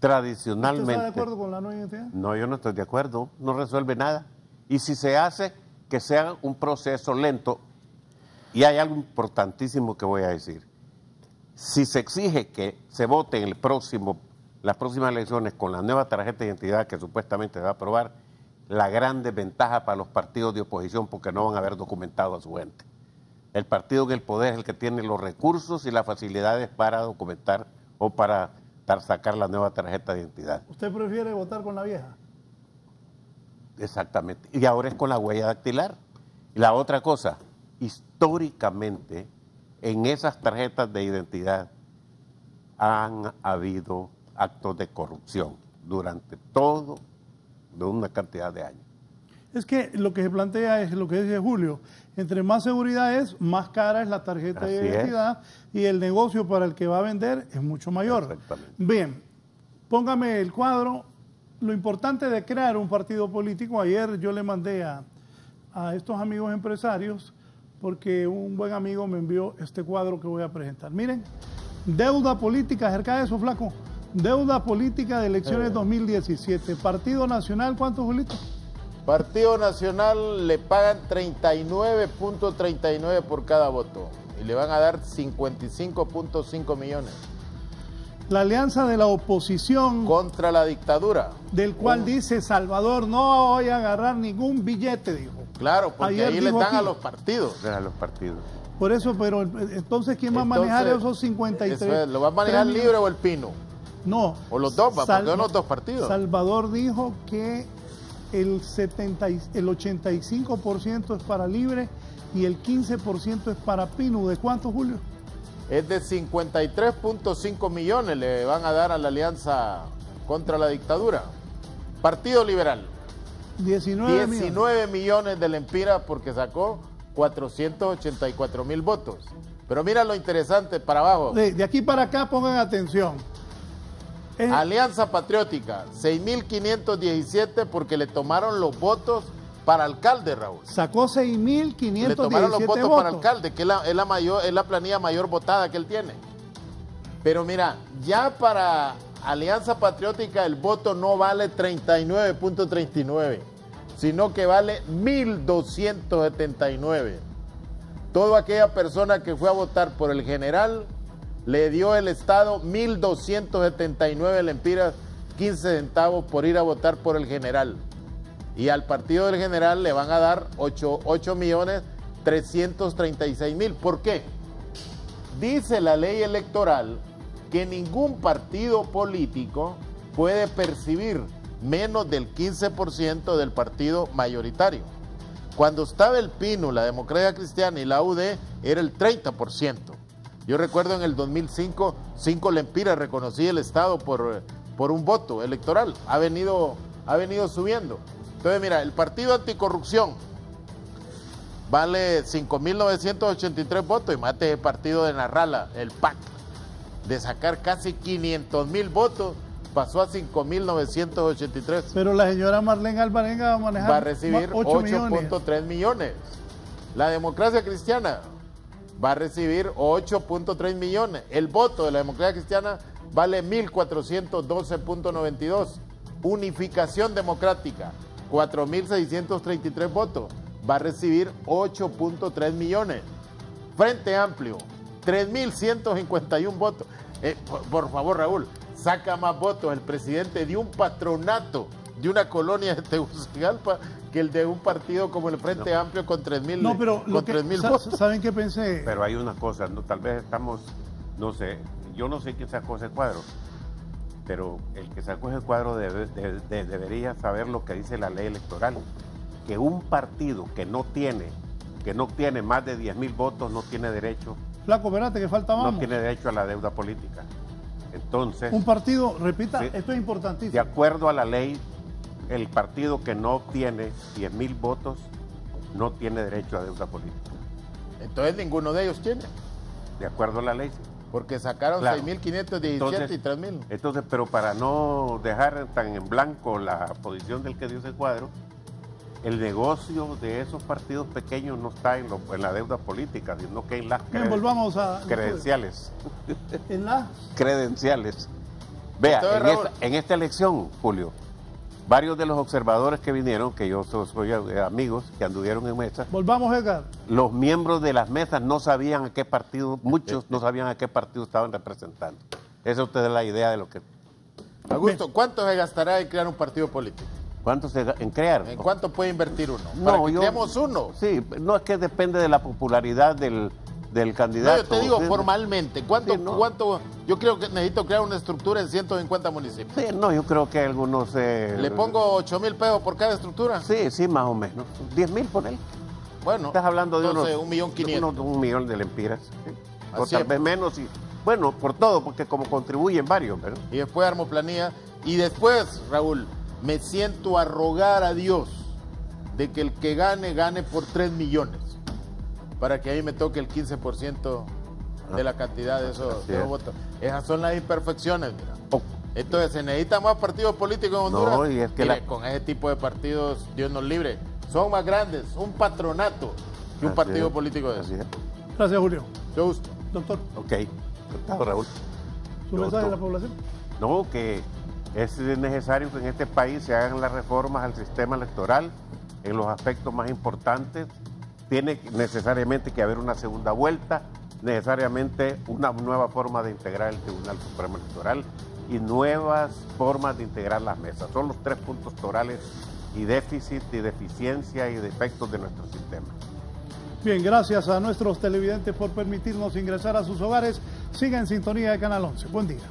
Tradicionalmente. ¿Usted está de acuerdo con la nueva identidad? No, yo no estoy de acuerdo, no resuelve nada. Y si se hace, que sea un proceso lento. Y hay algo importantísimo que voy a decir. Si se exige que se vote en las próximas elecciones con la nueva tarjeta de identidad que supuestamente se va a aprobar, la gran desventaja para los partidos de oposición, porque no van a haber documentado a su gente. El partido del poder es el que tiene los recursos y las facilidades para documentar o para sacar la nueva tarjeta de identidad. ¿Usted prefiere votar con la vieja? Exactamente. Y ahora es con la huella dactilar. Y la otra cosa, históricamente, en esas tarjetas de identidad han habido actos de corrupción durante todo de una cantidad de años. Es que lo que se plantea es lo que dice Julio, entre más seguridad es, más cara es la tarjeta de identidad y el negocio para el que va a vender es mucho mayor. Bien, póngame el cuadro. Lo importante de crear un partido político, ayer yo le mandé a estos amigos empresarios, porque un buen amigo me envió este cuadro que voy a presentar. Miren, deuda política, acerca de eso, flaco. Deuda política de elecciones 2017. Partido Nacional, ¿cuánto, Julito? Partido Nacional le pagan 39.39 por cada voto y le van a dar 55.5 millones. La alianza de la oposición contra la dictadura, del cual dice Salvador, no voy a agarrar ningún billete, dijo. Claro, porque ayer ahí le dan a los partidos. A los partidos. Por eso, pero entonces, ¿quién va a manejar esos 53? ¿Lo va a manejar Libre o el Pino? No. O los dos, porque son los dos partidos. Salvador dijo que el 85% es para Libre y el 15% es para Pino. ¿De cuánto, Julio? Es de 53.5 millones le van a dar a la alianza contra la dictadura. Partido Liberal. 19 millones de lempiras porque sacó 484,000 votos. Pero mira lo interesante para abajo. De aquí para acá pongan atención. Alianza Patriótica, 6,517 porque le tomaron los votos para alcalde, Raúl. Sacó 6,517 le tomaron los votos para alcalde, que es la planilla mayor votada que él tiene. Pero mira, ya para Alianza Patriótica el voto no vale 39.39, sino que vale 1,279. Toda aquella persona que fue a votar por el general le dio el Estado 1,279 lempiras, 15 centavos por ir a votar por el general. y al Partido del General le van a dar 8.336.000. ¿Por qué? Dice la ley electoral que ningún partido político puede percibir menos del 15% del partido mayoritario. Cuando estaba el PINU, la Democracia Cristiana y la UD, era el 30%. Yo recuerdo en el 2005, 5 lempiras reconocía el Estado por un voto electoral. Ha venido subiendo. Entonces, mira, el Partido Anticorrupción vale 5.983 votos y mate el partido de Narrala, el PAC, de sacar casi 500.000 votos, pasó a 5.983. Pero la señora Marlene Alvarenga va a manejar, va a recibir 8.3 millones. La Democracia Cristiana va a recibir 8.3 millones. El voto de la Democracia Cristiana vale 1.412.92. Unificación Democrática, 4.633 votos, va a recibir 8.3 millones. Frente Amplio, 3.151 votos. Por favor, Raúl, saca más votos el presidente de un patronato de una colonia de Tegucigalpa que el de un partido como el Frente Amplio con 3.000 votos. ¿Saben qué pensé? Pero hay una cosa, ¿no? Tal vez estamos, no sé, yo no sé quién sacó ese cuadro, pero el que sacó ese cuadro debería saber lo que dice la ley electoral, que un partido que no tiene más de 10.000 votos no tiene derecho. Flaco, espérate que falta más. No tiene derecho a la deuda política. Entonces, un partido, repita, sí, esto es importantísimo. De acuerdo a la ley, el partido que no obtiene 10.000 votos no tiene derecho a deuda política. Entonces ninguno de ellos tiene. De acuerdo a la ley. Porque sacaron, claro, 6.517 y 3.000. Entonces, pero para no dejar tan en blanco la posición del que dio ese cuadro, el negocio de esos partidos pequeños no está en la deuda política, sino que en las credenciales. ¿En las? Credenciales. Vea, en esta elección, Julio, varios de los observadores que vinieron, que yo soy amigos, que anduvieron en mesas. Volvamos, Edgar. Los miembros de las mesas no sabían a qué partido, muchos no sabían a qué partido estaban representando. Esa es usted la idea de lo que... Augusto, ¿cuánto se gastará en crear un partido político? ¿Cuánto en crear? ¿En cuánto puede invertir uno? Para que creemos uno. Sí, no, es que depende de la popularidad del candidato. No, yo te digo formalmente, ¿cuánto? Yo creo que necesito crear una estructura en 150 municipios. Sí, no, yo creo que algunos... ¿Le pongo 8.000 pesos por cada estructura? Sí, más o menos. 10.000, ponele. Bueno, estás hablando de entonces 1.500.000. 1 millón de lempiras. ¿Sí? O tal vez menos. Bueno, por todo, porque como contribuyen varios, ¿verdad? Y después armo planilla. Y después, Raúl, me siento a rogar a Dios de que el que gane por 3 millones. Para que ahí me toque el 15% de la cantidad de esos votos. Esas son las imperfecciones, mira. Entonces, ¿se necesita más partidos políticos en Honduras? No, y es que con ese tipo de partidos, Dios nos libre. Son más grandes, un patronato que un partido político de eso. Gracias, Julio. Mucho gusto. Doctor. Ok. Doctor Raúl. ¿Su mensaje a la población? No, que es necesario que en este país se hagan las reformas al sistema electoral en los aspectos más importantes. Tiene necesariamente que haber una segunda vuelta, necesariamente una nueva forma de integrar el Tribunal Supremo Electoral y nuevas formas de integrar las mesas. Son los 3 puntos torales y déficit y deficiencia y defectos de nuestro sistema. Bien, gracias a nuestros televidentes por permitirnos ingresar a sus hogares. Siga en sintonía de Canal 11. Buen día.